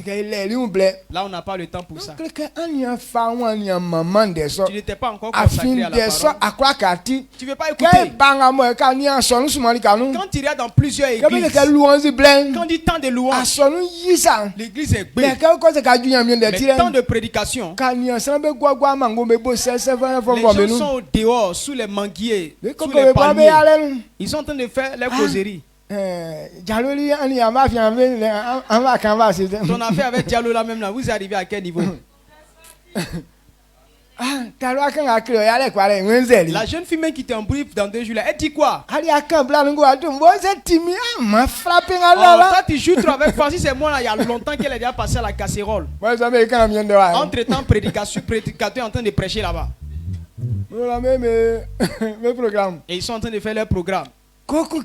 là on n'a pas le temps pour ça. Tu n'étais pas encore consacré à la parole. Tu ne veux pas écouter. Quand tu iras dans plusieurs églises, quand on dit tant de louanges, l'église est belle. Mais tant de prédications, les gens sont dehors, sous les manguiers, sous les palmiers. Ils sont en train de faire les causeries. Ton affaire avec Diallo là même là, vous arrivez à quel niveau? La jeune fille même qui était en brief dans 2 jours là, elle dit quoi? Toi tu joues trop avec Francis et moi là, il y a longtemps qu'elle est déjà passée à la casserole. Entre temps, prédicateur est en train de prêcher là-bas. Et ils sont en train de faire leur programme. Maintenant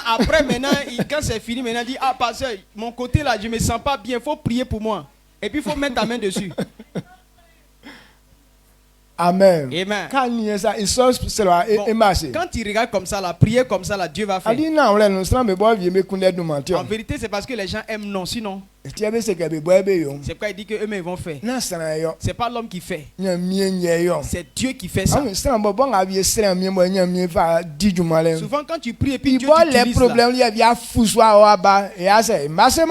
après quand c'est fini, maintenant il dit pasteur, mon côté là je me sens pas bien, faut prier pour moi et puis faut mettre ta main dessus. Amen. Amen. Quand il regarde comme ça, la prière comme ça, là, Dieu va faire. En vérité, c'est parce que les gens aiment non, sinon. C'est pourquoi il dit qu'eux-mêmes vont faire. C'est pas l'homme qui fait. C'est Dieu qui fait ça. Souvent quand tu pries et puis Dieu t'utilise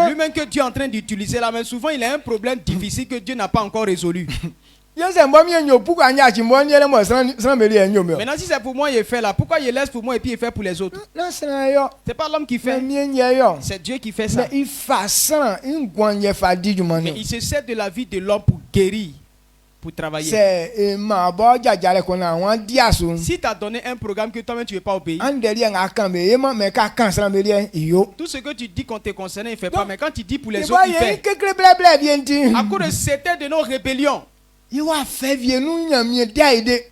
lui-même que Dieu est en train d'utiliser là, mais souvent il a un problème difficile que Dieu n'a pas encore résolu. Maintenant, si c'est pour moi, il fait là. Pourquoi il laisse pour moi et puis il fait pour les autres? C'est pas l'homme qui fait. C'est Dieu qui fait ça. Mais il se sert de la vie de l'homme pour guérir, pour travailler. Si tu as donné un programme que toi-même tu ne veux pas obéir, tout ce que tu dis qu'on te concerne, il ne fait pas. Mais quand tu dis pour les autres, il fait. À cause de certaines de nos rébellions,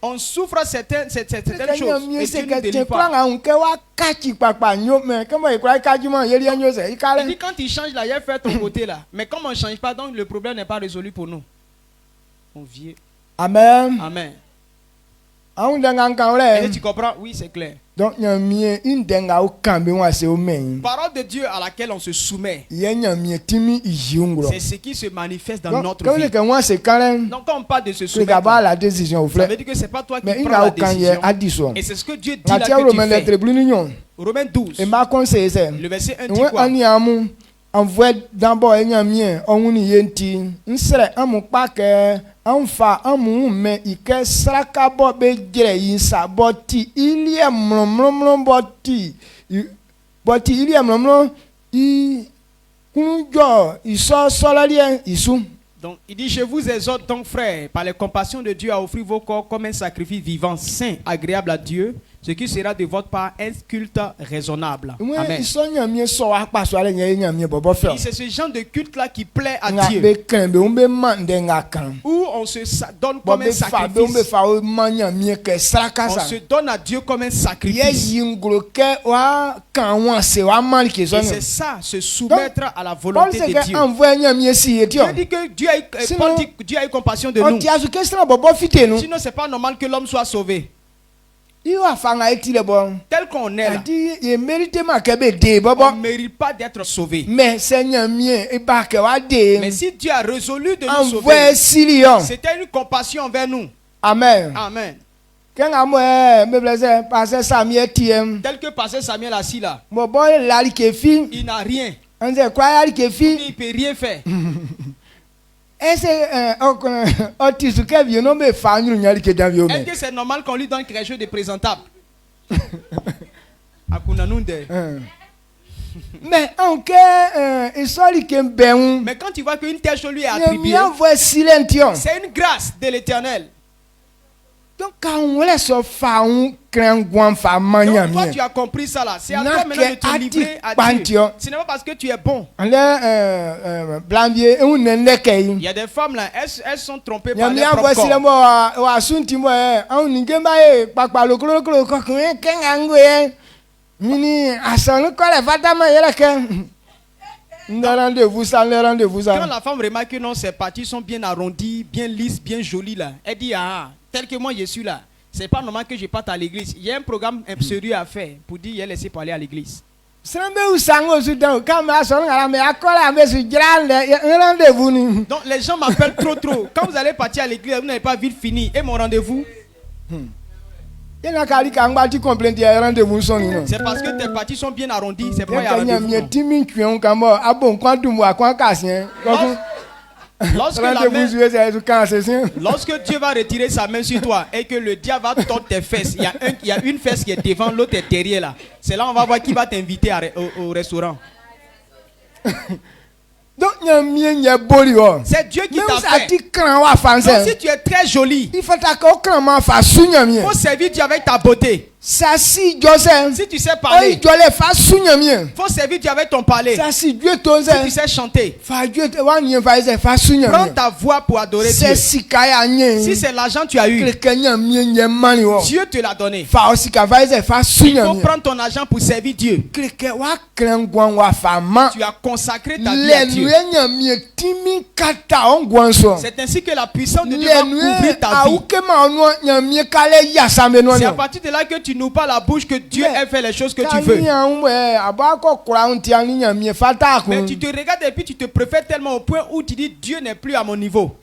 on souffre certaines choses et Dieu ne délivre pas. Il dit quand il change là, il fait ton côté là. Mais comme on ne change pas, donc le problème n'est pas résolu pour nous. On vient. Amen. Amen. Et tu comprends? Oui, c'est clair. Donc, parole de Dieu à laquelle on se soumet, c'est ce qui se manifeste dans notre vie. Donc, quand on parle de se soumettre, ça veut dire que ce n'est pas toi qui prends la décision. Et c'est ce que Dieu dit là que tu fais. Romains 12, le verset 1 dit quoi? Envoie d'abord un mien, on y enti, un serait un mon paquet, un fa, un mon mais il que sraka bobe grey, sa botti, il y a mon botti, botti, il y a mon, il sort solalien, il sous. Donc, il dit, je vous exhorte donc, frères, par les compassions de Dieu, à offrir vos corps comme un sacrifice vivant, saint, agréable à Dieu, ce qui sera de votre part un culte raisonnable. Amen. C'est ce genre de culte-là qui plaît à Dieu. Où on se donne comme un sacrifice. On se donne à Dieu comme un sacrifice. Et c'est ça, se soumettre à la volonté de Dieu. Dieu dit que Dieu a eu compassion de nous. Sinon, c'est pas normal que l'homme soit sauvé. Tel qu'on est là, on ne mérite pas d'être sauvé. Mais si Dieu a résolu de nous sauver, c'était une compassion envers nous. Amen. Amen. Tel que pasteur Samuel assis là, il n'a rien. Il ne peut rien faire. Est-ce que c'est normal qu'on lui donne quelque chose de présentable? Mais quand tu vois qu'une telle chose lui est attribuée, c'est une grâce de l'Éternel. Donc toi tu as compris ça là. C'est à toi maintenant de te livrer à Dieu. Ce n'est pas parce que tu es bon. Il y a des femmes là, elles sont trompées par leur propre Quand la femme remarque que non, ses parties sont bien arrondies, bien lisses, bien jolies là, elle dit tel que moi je suis là, c'est pas normal que je parte à l'église. Il y a un programme sérieux à faire pour dire il laisser parler à l'église. Donc les gens m'appellent trop. Quand vous allez partir à l'église, vous n'avez pas vite fini. Et mon rendez-vous? C'est parce que tes parties sont bien arrondies. C'est pourquoi il y a rendez-vous. Lorsque Dieu va retirer sa main sur toi et que le diable va tordre tes fesses, il y a une fesse qui est devant, l'autre est derrière là. C'est là on va voir qui va t'inviter au restaurant. C'est Dieu qui t'a fait. Donc si tu es très joli, il faut servir Dieu avec ta beauté. Si tu sais parler, il faut servir Dieu avec ton parler. Si tu sais chanter, prends ta voix pour adorer Dieu. Si c'est l'argent que tu as eu, Dieu te l'a donné. Il faut prendre ton argent pour servir Dieu. Tu as consacré ta vie à Dieu. C'est ainsi que la puissance de Dieu va couvrir ta vie. C'est à partir de là que tu n'ouvres pas la bouche que Dieu ait fait les choses que tu veux. Mais tu te regardes et puis tu te préfères tellement au point où tu dis Dieu n'est plus à mon niveau.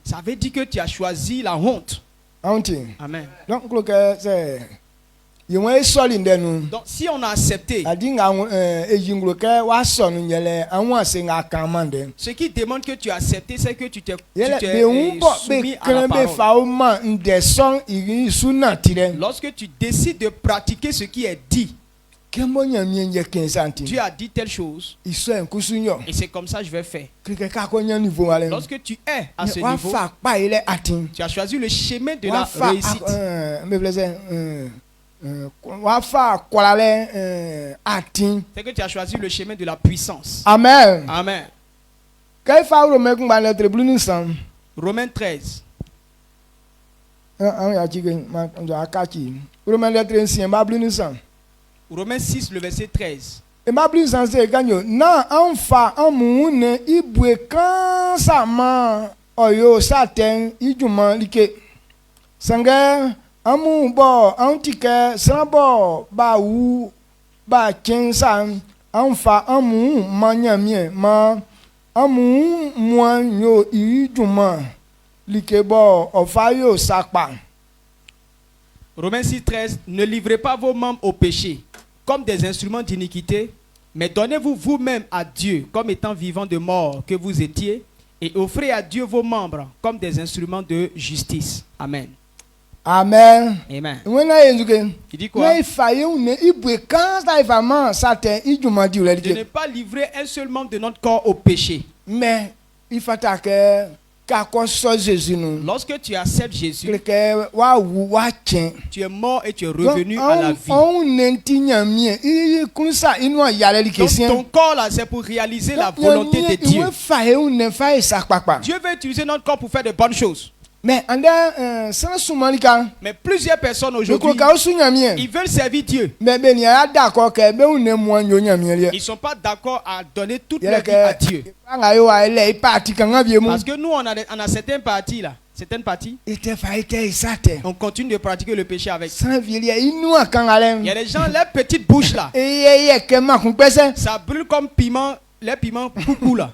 Ça veut dire que tu as choisi la honte. Amen. Donc si on a accepté, ce qui demande que tu as accepté, c'est que tu t'es soumis à la parole. Lorsque tu décides de pratiquer ce qui est dit, Dieu a dit telle chose, et c'est comme ça que je vais faire. Lorsque tu es à ce niveau, tu as choisi le chemin de la réussite. C'est que tu as choisi le chemin de la puissance. Amen. Amen. Romains 13. Romains 6, le verset 13. Amu bo antike sanbo ba wu ba chensan amfa amu manyamie ma amu mwanyo ijuma likebo ofayo sakpa. Romains 6:13. Ne livrez pas vos membres au péché comme des instruments d'iniquité, mais donnez-vous vous-même à Dieu comme étant vivants de mort que vous étiez, et offrez à Dieu vos membres comme des instruments de justice. Amen. Amen. Amen. Il dit quoi? De ne pas livrer un seul membre de notre corps au péché. Mais il faut que lorsque tu acceptes Jésus, tu es mort et tu es revenu à la vie. Donc ton corps là, c'est pour réaliser la volonté de Dieu. Dieu veut utiliser notre corps pour faire de bonnes choses. Mais plusieurs personnes aujourd'hui, ils veulent servir Dieu. Ils ne sont pas d'accord à donner toute leur vie à Dieu. Parce que nous, on a certains partis là. Certaines parties, on continue de pratiquer le péché avec. Il y a des gens, leurs petites bouches là, ça brûle comme piment, les piments coucou là.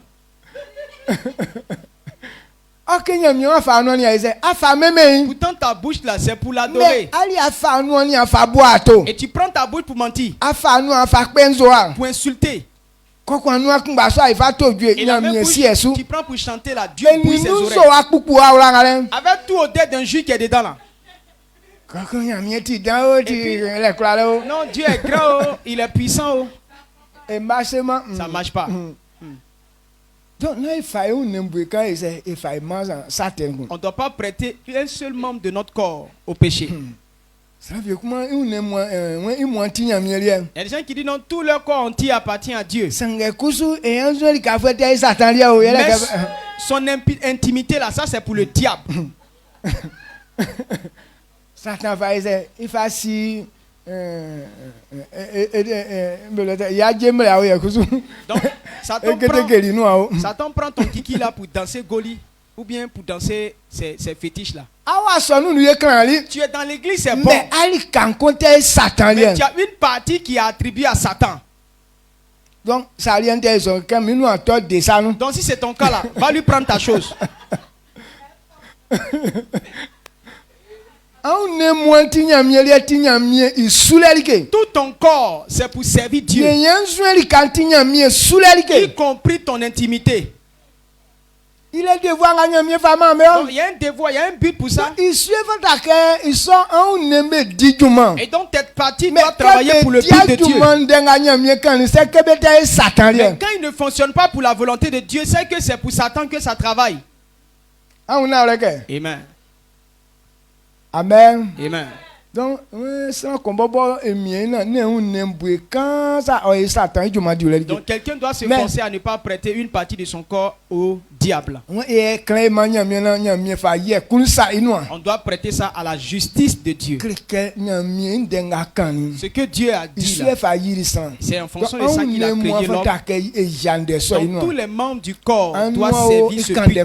Pourtant ta bouche là c'est pour l'adorer. Et tu prends ta bouche pour mentir, pour insulter. Et la même bouche tu prends pour chanter là, Dieu bouille ses oreilles. Avec tout odeur d'un jus qui est dedans là. Puis, non, Dieu est grand, il est puissant. Ça ne marche pas. On ne doit pas prêter un seul membre de notre corps au péché. Il y a des gens qui disent non, tout leur corps entier appartient à Dieu. Mais son intimité là, ça c'est pour le diable. Donc Satan prend ton kiki là pour danser Goli ou bien pour danser ces fétiches là. Tu es dans l'église, c'est bon. Mais tu as une partie qui est attribuée à Satan. Donc si c'est ton cas là, va lui prendre ta chose. Tout ton corps, c'est pour servir Dieu. Y compris ton intimité. Il est devoir il y a un devoir, il y a un but pour ça. Et donc cette partie doit travailler pour le but de Dieu. Mais quand il ne fonctionne pas pour la volonté de Dieu, c'est que c'est pour Satan que ça travaille. Amen. Amen. Amen. Donc, quelqu'un doit se forcer à ne pas prêter une partie de son corps au diable. On doit prêter ça à la justice de Dieu. Ce que Dieu a dit là, c'est en fonction de ça qu'il a créé l'homme. Donc tous les membres du corps doivent servir ce but.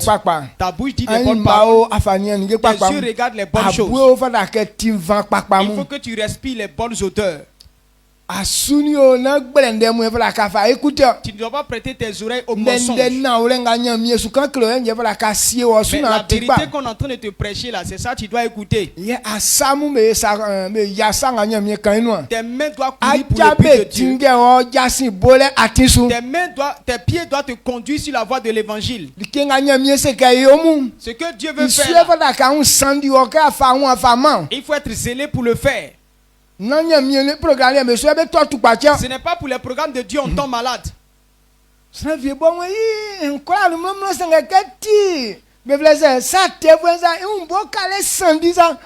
Ta bouche dit les bonnes paroles, tes yeux regardent les bonnes choses. Il faut que tu respires les bonnes odeurs. Tu ne dois pas prêter tes oreilles aux mensonges. Mais la vérité qu'on est en train de te prêcher là, c'est ça, tu dois écouter. Tes mains doivent courir pour le but de Dieu. Tes pieds doivent te conduire sur la voie de l'évangile. Ce que Dieu veut faire là, il faut être zélé pour le faire. Ce n'est pas pour les programmes de Dieu on tombe malade.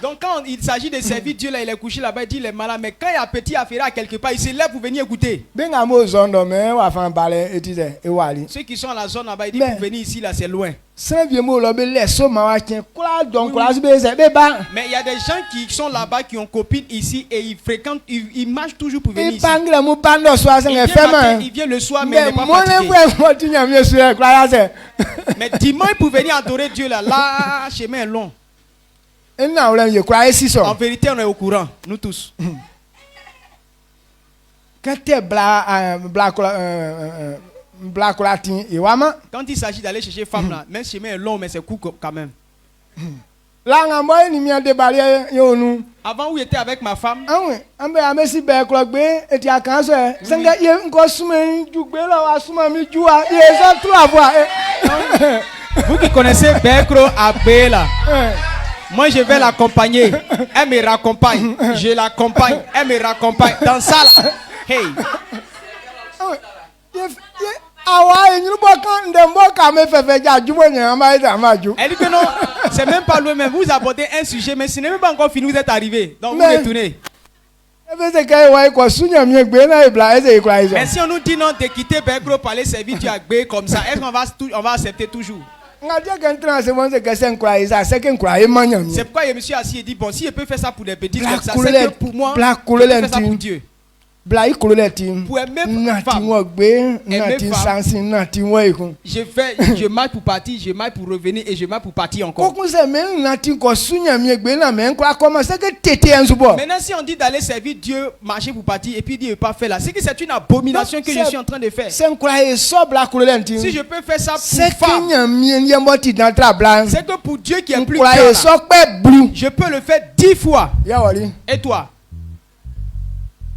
Donc quand il s'agit de servir Dieu là, il est couché là-bas, il dit il est malade. Mais quand il y a petit affaire à quelque part, il se lève pour venir écouter. Ceux qui sont à la zone là-bas, ils disent pour venir ici là, c'est loin. Mais il y a des gens qui sont là-bas, qui ont copine ici et ils fréquentent, ils marchent toujours pour venir ici. Il vient le soir mais il n'est pas fatigué. Mais dimanche pour venir adorer Dieu là, chemin est long. En vérité, on est au courant, nous tous. Quand il s'agit d'aller chercher femme là, même chemin est long mais c'est court quand même. Avant où j'étais avec ma femme, vous qui connaissez Bekro Abbé là, moi je vais l'accompagner, elle me raccompagne, je l'accompagne, elle me raccompagne dans ça là. Hey. Elle dit que non, c'est même pas loin, mais vous abordez un sujet, mais ce n'est même pas encore fini, vous êtes arrivé. Donc vous retournez. Mais si on nous dit non de quitter Bekro pour aller servir Dieu à Bé comme ça, est-ce qu'on va accepter toujours? C'est pourquoi je me suis assis et dit bon, si je peux faire ça pour des petits comme ça, c'est que pour moi, je peux faire ça pour Dieu. Pour aimer je marche pour partir, je marche pour revenir et je marche pour partir encore. Maintenant si on dit d'aller servir Dieu, marcher pour partir et puis dire pas faire là, c'est que c'est une abomination que je suis en train de faire. Si je peux faire ça pour femme, c'est que pour Dieu qui est plus grand, je peux le faire 10 fois. Et toi?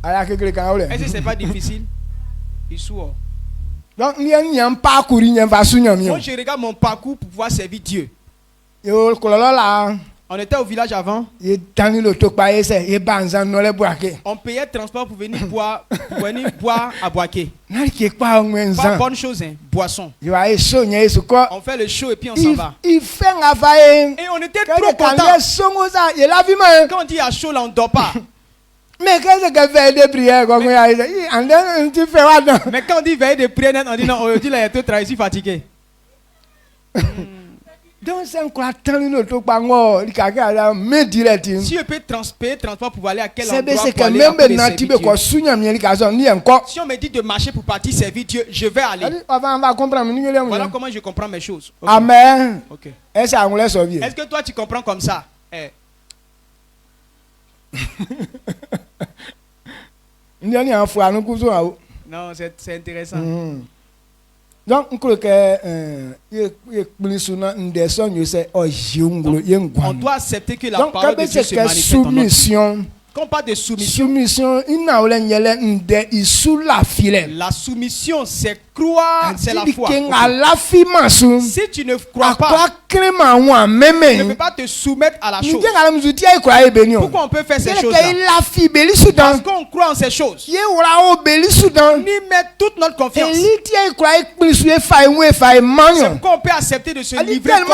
Est-ce que c'est pas difficile? Donc, moi je regarde mon parcours pour pouvoir servir Dieu. On était au village avant. On payait le transport pour venir boire à Boaké. Pas bonne chose, hein, boisson. On fait le show et puis on s'en va. Et on était trop contents. Quand on dit à chaud là, on ne dort pas. Mais quand on dit veiller de prière, on dit non, aujourd'hui là, il y a tout travail, je suis fatigué. Donc c'est un quoi tant nous tout bango, il caga mais direct. Si je peux payer transport pour aller à quel endroit pour aller à si on me dit de marcher pour partir servir Dieu, je vais aller. On va comprendre. Voilà comment je comprends mes choses. Okay. Amen. Okay. Est-ce que toi tu comprends comme ça? Non, c'est intéressant. Donc, on doit accepter que la parole de Dieu se manifeste en nous. Quand on parle de soumission, la soumission, c'est croire, c'est la foi. Si tu ne crois pas, tu ne peux pas te soumettre à la chose. Pourquoi on peut faire ces choses-là? Parce qu'on croit en ces choses. On y met toute notre confiance. C'est pourquoi on peut accepter de se livrer. Tellement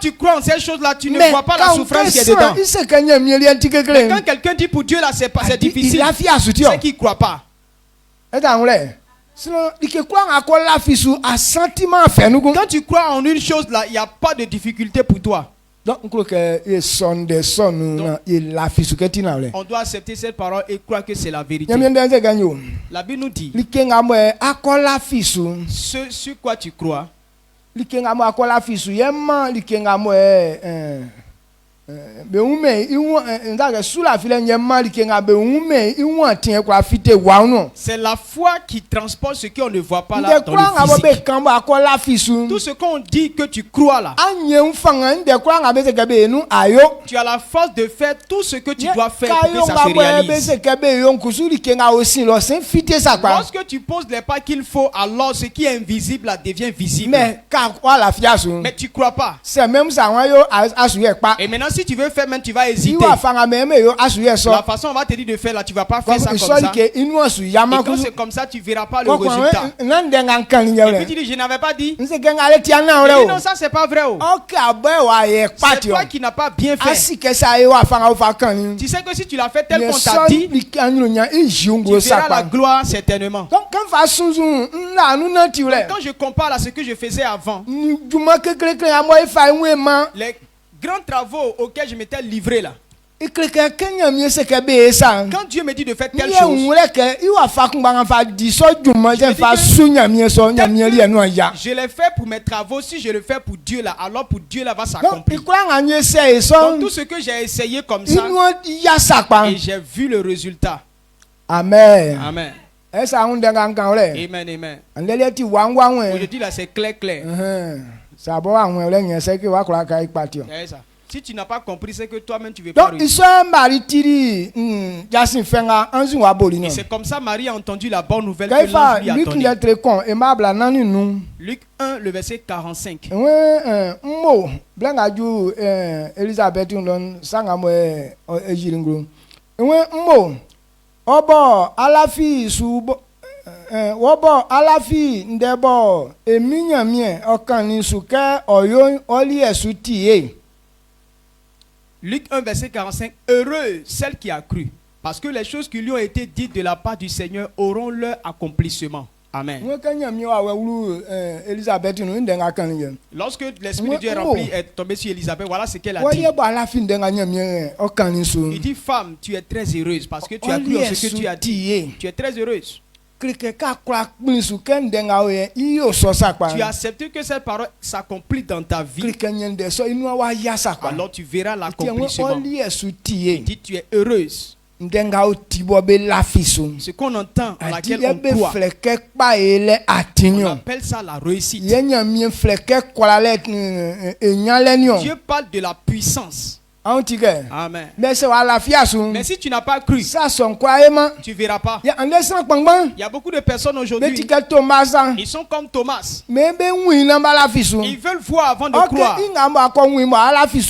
tu crois en ces choses-là, tu ne vois pas la souffrance qui est dedans. Mais quand quelqu'un dit pour Dieu là c'est difficile, c'est qu'il ne croit pas. Quand tu crois en une chose là, il n'y a pas de difficulté pour toi. Donc, on doit accepter cette parole et croire que c'est la vérité. La Bible nous dit ce sur quoi tu crois. C'est la foi qui transporte ce qu'on ne voit pas là dans le physique. Tout ce qu'on dit que tu crois là, tu as la force de faire tout ce que tu dois faire pour que ça se réalise. Lorsque tu poses les pas qu'il faut, alors ce qui est invisible là devient visible. Mais tu crois pas. Et maintenant si tu veux faire, même tu vas hésiter. La façon on va te dire de faire là, tu vas pas faire ça comme ça. Et quand c'est comme ça, tu verras pas le résultat. Et puis tu dis, je n'avais pas dit. Il dit non, ça c'est pas vrai. C'est toi qui n'as pas bien fait. Tu sais que si tu l'as fait tel qu'on t'a dit, tu verras la gloire certainement. Quand je compare à ce que je faisais avant, les grands travaux auxquels je m'étais livré là, quand Dieu me dit de faire telle chose, je l'ai fait pour mes travaux. Si je le fais pour Dieu là, alors pour Dieu là va s'accomplir. Donc tout ce que j'ai essayé comme ça, et j'ai vu le résultat. Amen. Amen. Amen, amen. Aujourd'hui là c'est clair. Si tu n'as pas compris, c'est que toi-même tu ne veux pas réussir. Et c'est comme ça Marie a entendu la bonne nouvelle que l'ange lui a donnée. Luc 1, le verset 45. Luc 1, verset 45. Heureux celle qui a cru, parce que les choses qui lui ont été dites de la part du Seigneur auront leur accomplissement. Amen. Lorsque l'Esprit de Dieu est tombé sur Élisabeth, voilà ce qu'elle a dit. Il dit, femme, tu es très heureuse parce que tu as cru en ce que tu as dit. Tu es très heureuse. Tu as accepté que cette parole s'accomplisse dans ta vie. Alors tu verras l'accomplissement. Il dit, tu es heureuse. Ce qu'on entend, à laquelle on croit, on appelle ça la réussite. Dieu parle de la puissance. Amen. Mais si tu n'as pas cru, tu ne verras pas. Il y a beaucoup de personnes aujourd'hui, ils sont comme Thomas. Ils veulent voir avant de croire.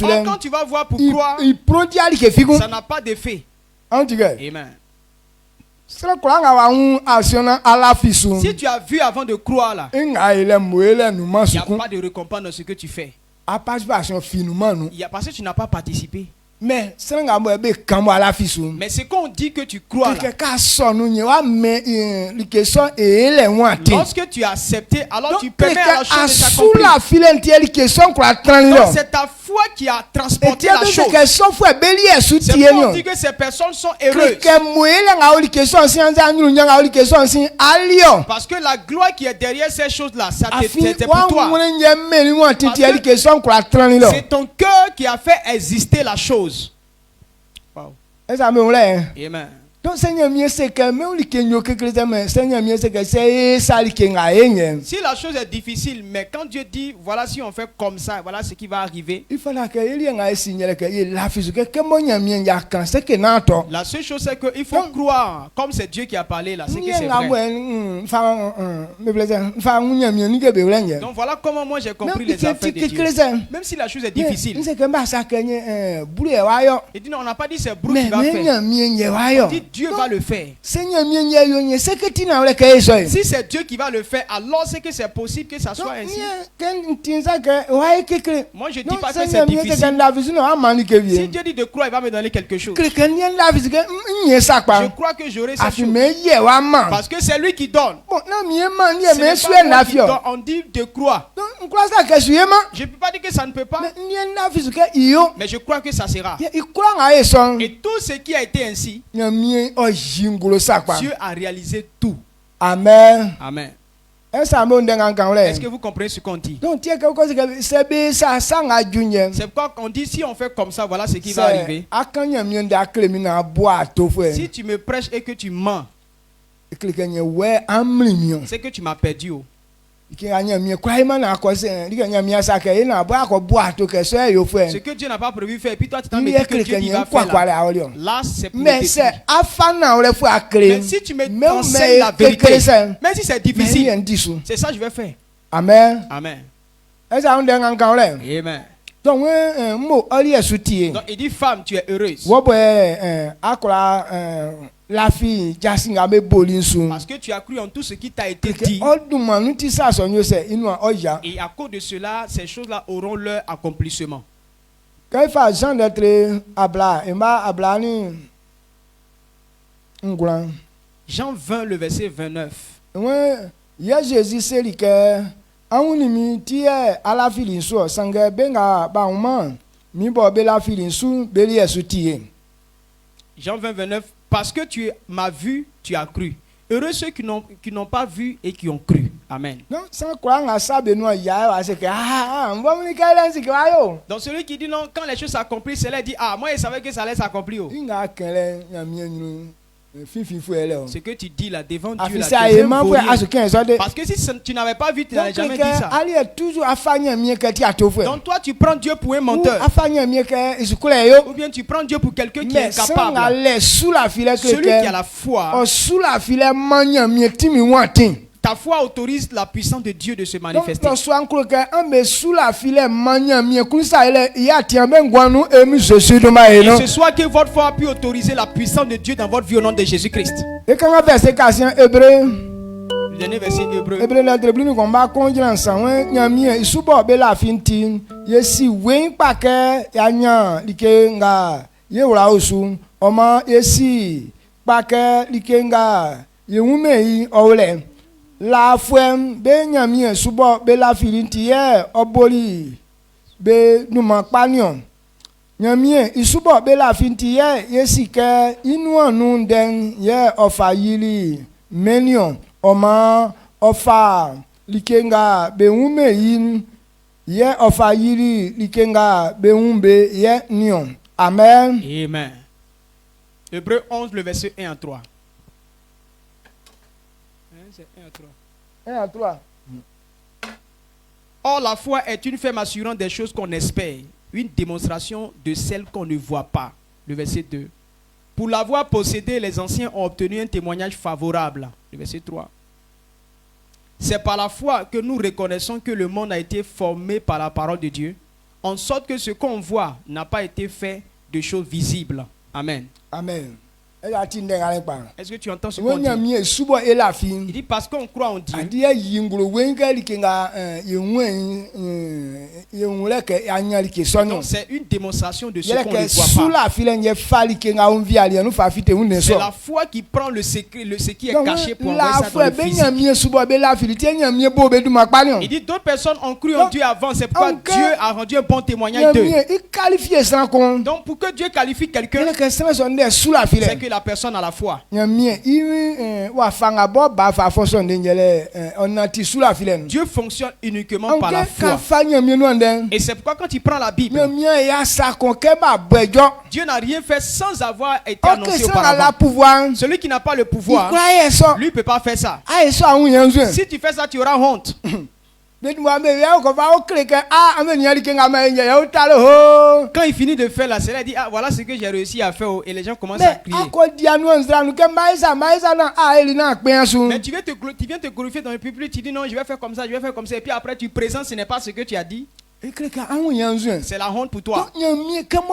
Or, quand tu vas voir pour croire, ça n'a pas d'effet. Amen. Si tu as vu avant de croire là, il n'y a pas de récompense dans ce que tu fais. Parce que tu n'as pas participé. Mais ce qu'on dit que tu crois là, lorsque tu as accepté, alors tu permets à la chose de s'accomplir. Donc c'est ta foi qui a transporté la chose. C'est pour dire que ces personnes sont heureuses. Parce que la gloire qui est derrière ces choses-là, c'est pour toi. C'est ton cœur qui a fait exister la chose. Wow. Amen. Donc, si la chose est difficile, mais quand Dieu dit, voilà si on fait comme ça, voilà ce qui va arriver. La seule chose c'est qu'il faut croire, comme c'est Dieu qui a parlé là, c'est que c'est vrai. Donc voilà comment moi j'ai compris les affaires de Dieu. Même si la chose est difficile. Il dit non, on n'a pas dit c'est Brou qui va faire. On dit Dieu va le faire. Si c'est Dieu qui va le faire, alors c'est que c'est possible que ça soit ainsi. Moi je dis pas que c'est difficile. Si Dieu dit de croire, il va me donner quelque chose. Je crois que j'aurai cette chose. Parce que c'est lui qui donne. Ce n'est pas moi qui donne. On dit de croire. Je ne peux pas dire que ça ne peut pas. Mais je crois que ça sera. Et tout ce qui a été ainsi, Dieu a réalisé tout. Amen. Amen. Est-ce que vous comprenez ce qu'on dit? C'est pourquoi on dit si on fait comme ça, voilà ce qui va arriver. Si tu me prêches et que tu mens, c'est que tu m'as perdu. Ce que Dieu n'a pas prévu faire, et puis toi tu t'en mets que Dieu il va faire là. Là c'est pour mais si tu me enseignes la vérité, même si c'est difficile, c'est ça que je vais faire. Amen. Amen. Amen. Donc il dit femme, tu es heureuse. La fille, parce que tu as cru en tout ce qui t'a été dit. Et à cause de cela, ces choses-là auront leur accomplissement. Jean 20, le verset 29. Jean 20, 29. Parce que tu m'as vu, tu as cru. Heureux ceux qui n'ont pas vu et qui ont cru. Amen. Donc celui qui dit non, quand les choses s'accomplissent, c'est là dit ah moi je savais que ça allait s'accomplir. Ce que tu dis là devant Dieu là, parce que si tu n'avais pas vu, tu n'avais jamais dit ça. Donc toi tu prends Dieu pour un menteur, ou bien tu prends Dieu pour quelqu'un qui est incapable. Celui qui a la foi, ta foi autorise la puissance de Dieu de se manifester. Et ce soir que votre foi a pu autoriser la puissance de Dieu dans votre vie au nom de Jésus-Christ. Le dernier verset hébreu. La femme Benjamin subo be la filintier oboli be numakpanion nyamie isubo be la filintier yesike inu anu den ye ofa yili menion oma ofa likenga be ume yin ye ofa yili likenga be umbe ye nion. Amen. Amen. Hébreu 11 le verset 1 à 3. C'est 1 à 3. Or, la foi est une ferme assurance des choses qu'on espère, une démonstration de celles qu'on ne voit pas. Le verset 2. Pour l'avoir possédé, les anciens ont obtenu un témoignage favorable. Le verset 3. C'est par la foi que nous reconnaissons que le monde a été formé par la parole de Dieu, en sorte que ce qu'on voit n'a pas été fait de choses visibles. Amen. Amen. Est-ce que tu entends ce qu'on dit? Il dit parce qu'on croit en Dieu. Donc c'est une démonstration de ce qu'on ne voit pas. C'est la foi qui prend le secret, ce qui est caché pour envoyer ça dans le physique. Il dit d'autres personnes ont cru en Dieu avant, c'est pourquoi Dieu a rendu un bon témoignage d'eux. Donc pour que Dieu qualifie quelqu'un, c'est que la personne a la foi. Dieu fonctionne uniquement par la foi. Et c'est pourquoi quand il prend la Bible, Dieu n'a rien fait sans avoir été annoncé auparavant. Celui qui n'a pas le pouvoir, lui ne peut pas faire ça. Si tu fais ça, tu auras honte. Quand il finit de faire là, c'est là il dit ah voilà ce que j'ai réussi à faire et les gens commencent à crier. Mais tu viens te glorifier dans le public, tu dis non je vais faire comme ça et puis après tu présentes ce n'est pas ce que tu as dit. C'est la honte pour toi. Comme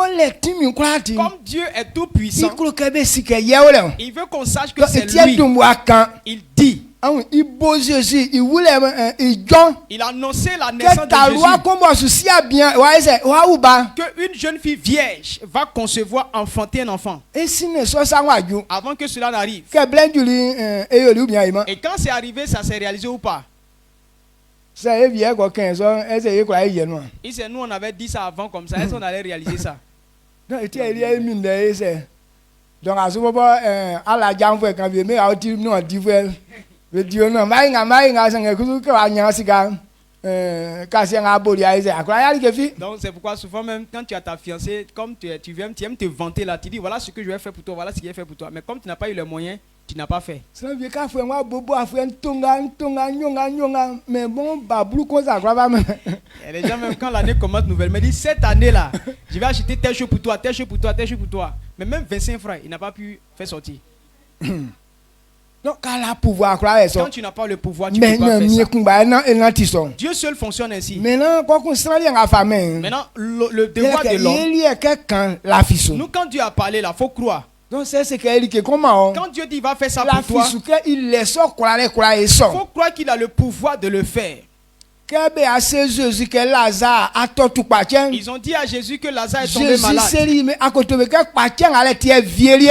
Dieu est tout puissant, il veut qu'on sache que c'est lui. Il dit. Il a annoncé la naissance de Jésus. Qu'une jeune fille vierge va concevoir, enfanter un enfant. Avant que cela n'arrive. Et quand c'est arrivé, ça s'est réalisé ou pas? Il sait, nous on avait dit ça avant comme ça. Est-ce qu'on allait réaliser ça? Donc c'est pourquoi souvent même quand tu as ta fiancée, comme tu aimes te vanter là, tu dis voilà ce que je vais faire pour toi, voilà ce qu'il a fait pour toi. Mais comme tu n'as pas eu les moyens, tu n'as pas fait. Et les gens même quand l'année commence nouvelle, me disent cette année là, je vais acheter telle chose pour toi, telle chose pour toi, telle chose pour toi. Mais même 25 francs, il n'a pas pu faire sortir. Quand tu n'as pas le pouvoir, tu ne peux pas faire ça. Dieu seul fonctionne ainsi. Maintenant, le devoir de l'homme. Nous, quand Dieu a parlé là, il faut croire. Donc c'est ce qu'il dit comment. Quand Dieu dit il va faire ça pour toi, il faut croire qu'il a le pouvoir de le faire. Ils ont dit à Jésus que Lazare est tombé malade.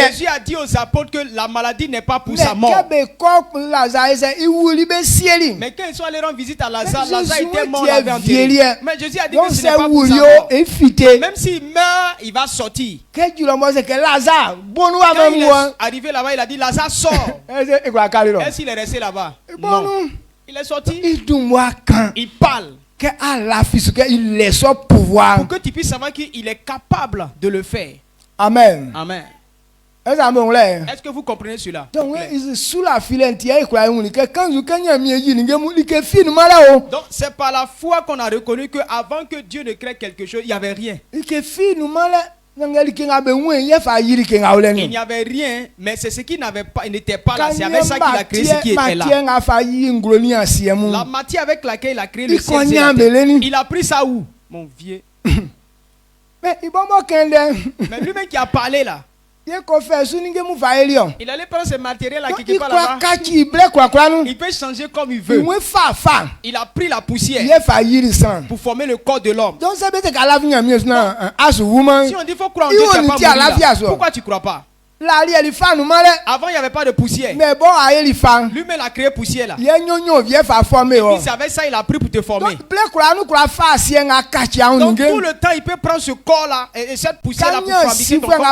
Jésus a dit aux apôtres que la maladie n'est pas pour sa mort. Mais quand ils sont allés rendre visite à Lazare, Lazare était mort, l'avait enterré. Mais Jésus a dit que ce n'est pas pour sa mort. Même s'il meurt, il va sortir. Quand il est arrivé là-bas, il a dit Lazare sort. Est-ce qu'il est resté là-bas? Non. Il est sorti. Il parle. Pour que tu puisses savoir qu'il est capable de le faire. Amen. Amen. Est-ce que vous comprenez cela? Donc c'est par la foi qu'on a reconnu que avant que Dieu ne crée quelque chose, il n'y avait rien. Il n'y avait rien, mais c'est ce qui n'avait pas, il n'était pas là. C'est avec ça qu'il a créé ce qui était là. La matière avec laquelle il a créé le ciel, il a pris ça où, mon vieux? Mais lui-même qui a parlé là, il allait prendre ce matériel là quelque part là-bas. Il peut changer comme il veut. Il a pris la poussière pour former le corps de l'homme. Si on dit faut croire en Dieu, tu n'as pas mourir. Pourquoi tu ne crois pas? Avant il n'y avait pas de poussière. Lui-même a créé poussière là. Et puis c'est avec ça il a pris pour te former. Donc tout le temps il peut prendre ce corps là et cette poussière là pour fabriquer ton corps.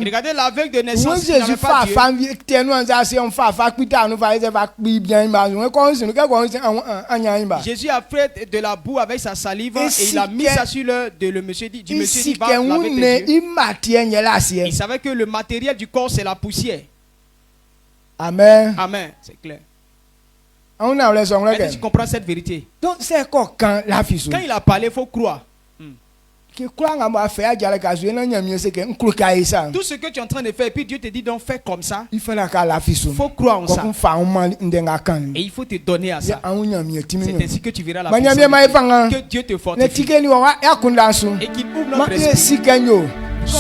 Regardez l'aveugle de naissance, il n'avait pas Dieu. Jésus a fait de la boue avec sa salive et il a mis ça sur le monsieur dit va laver tes yeux. Il savait que le matériel du corps c'est la poussière. Amen. Amen, c'est clair. Est-ce que tu comprends cette vérité? Donc c'est quand il a parlé, il faut croire. Tout ce que tu es en train de faire et puis Dieu te dit donc fais comme ça. Il faut croire en ça. Et il faut te donner à ça. C'est ainsi que tu verras la puissance. Que Dieu te fortifie. Et qu'il ouvre notre esprit. Que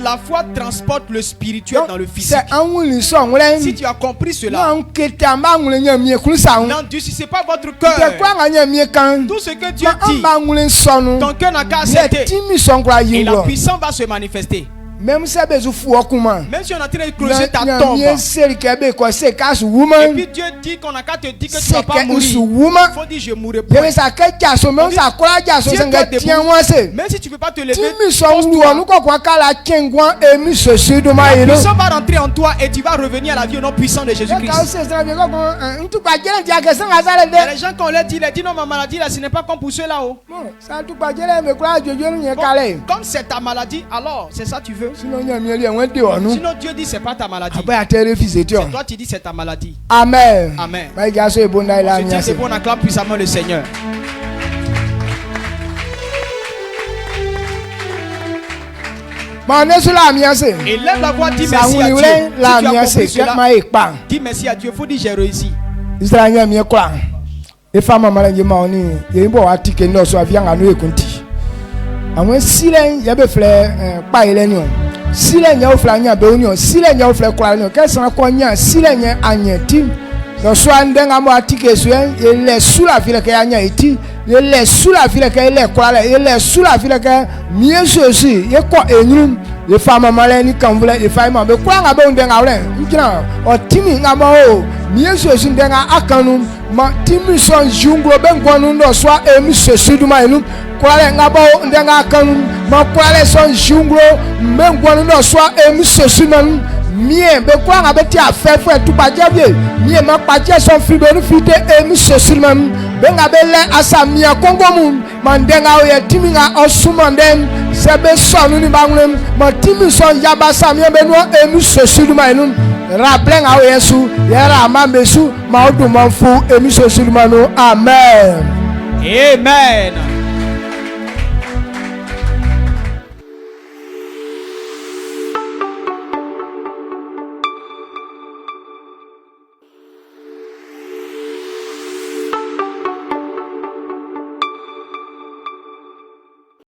la foi transporte le spirituel dans le physique. Si tu as compris cela, non, Dieu, si ce n'est pas votre cœur, tout ce que Dieu dit, ton cœur n'a qu'à accepter et la puissance va se manifester. Même si on est en train de creuser ta tombe, et puis Dieu dit qu'on n'a qu'à te dire que tu ne vas pas mourir, il faut dire je ne mourrai pas. Même si tu ne peux pas te lever, la puissance va rentrer en toi et tu vas revenir à la vie au nom puissant de Jésus-Christ. Les gens qu'on leur dit non, ma maladie là, ce n'est pas comme pour ceux là-haut. Comme c'est ta maladie, alors c'est ça que tu veux. Sinon Dieu dit c'est pas ta maladie. C'est toi qui dis c'est ta maladie. Amen. Amen. C'est bon, on acclame puissamment le Seigneur. Et lève la voix, dis merci à Dieu. Si tu as compris cela, dis merci à Dieu. Il faut dire j'ai réussi. Sile nya ofla nya be onyo sile nya ofla kwa nyo kesa kwa nya sile nya anyeti no so andenga mo atike so ele sula file ka anya eti ele sula file ka ele kwa ele sula file ka mieso si ye ko enyum ye fama male ni kanvula ye fama be kwa nga be ondenga ole nkina otimi nga mo mie Jésus ndenga akanu ma timi son junglo bengwanu ndo swa emi sesudu mainu kwale ngabo ndenga akanu ma kwale son junglo bengwanu ndo swa emi sesudu mie be kwa nga beti afefo tupajabie mie ma paje son fibe nu fite emi sesudu benga bele asa mia kongo mu mandenga o ye timi nga osumandem sebe sonu ni bangulem ma timi son yabasa mie benu emi sesudu mainu rappelez à Yesu, yera mamesu, maudu manfu, emiso sulmano, amen. Amen.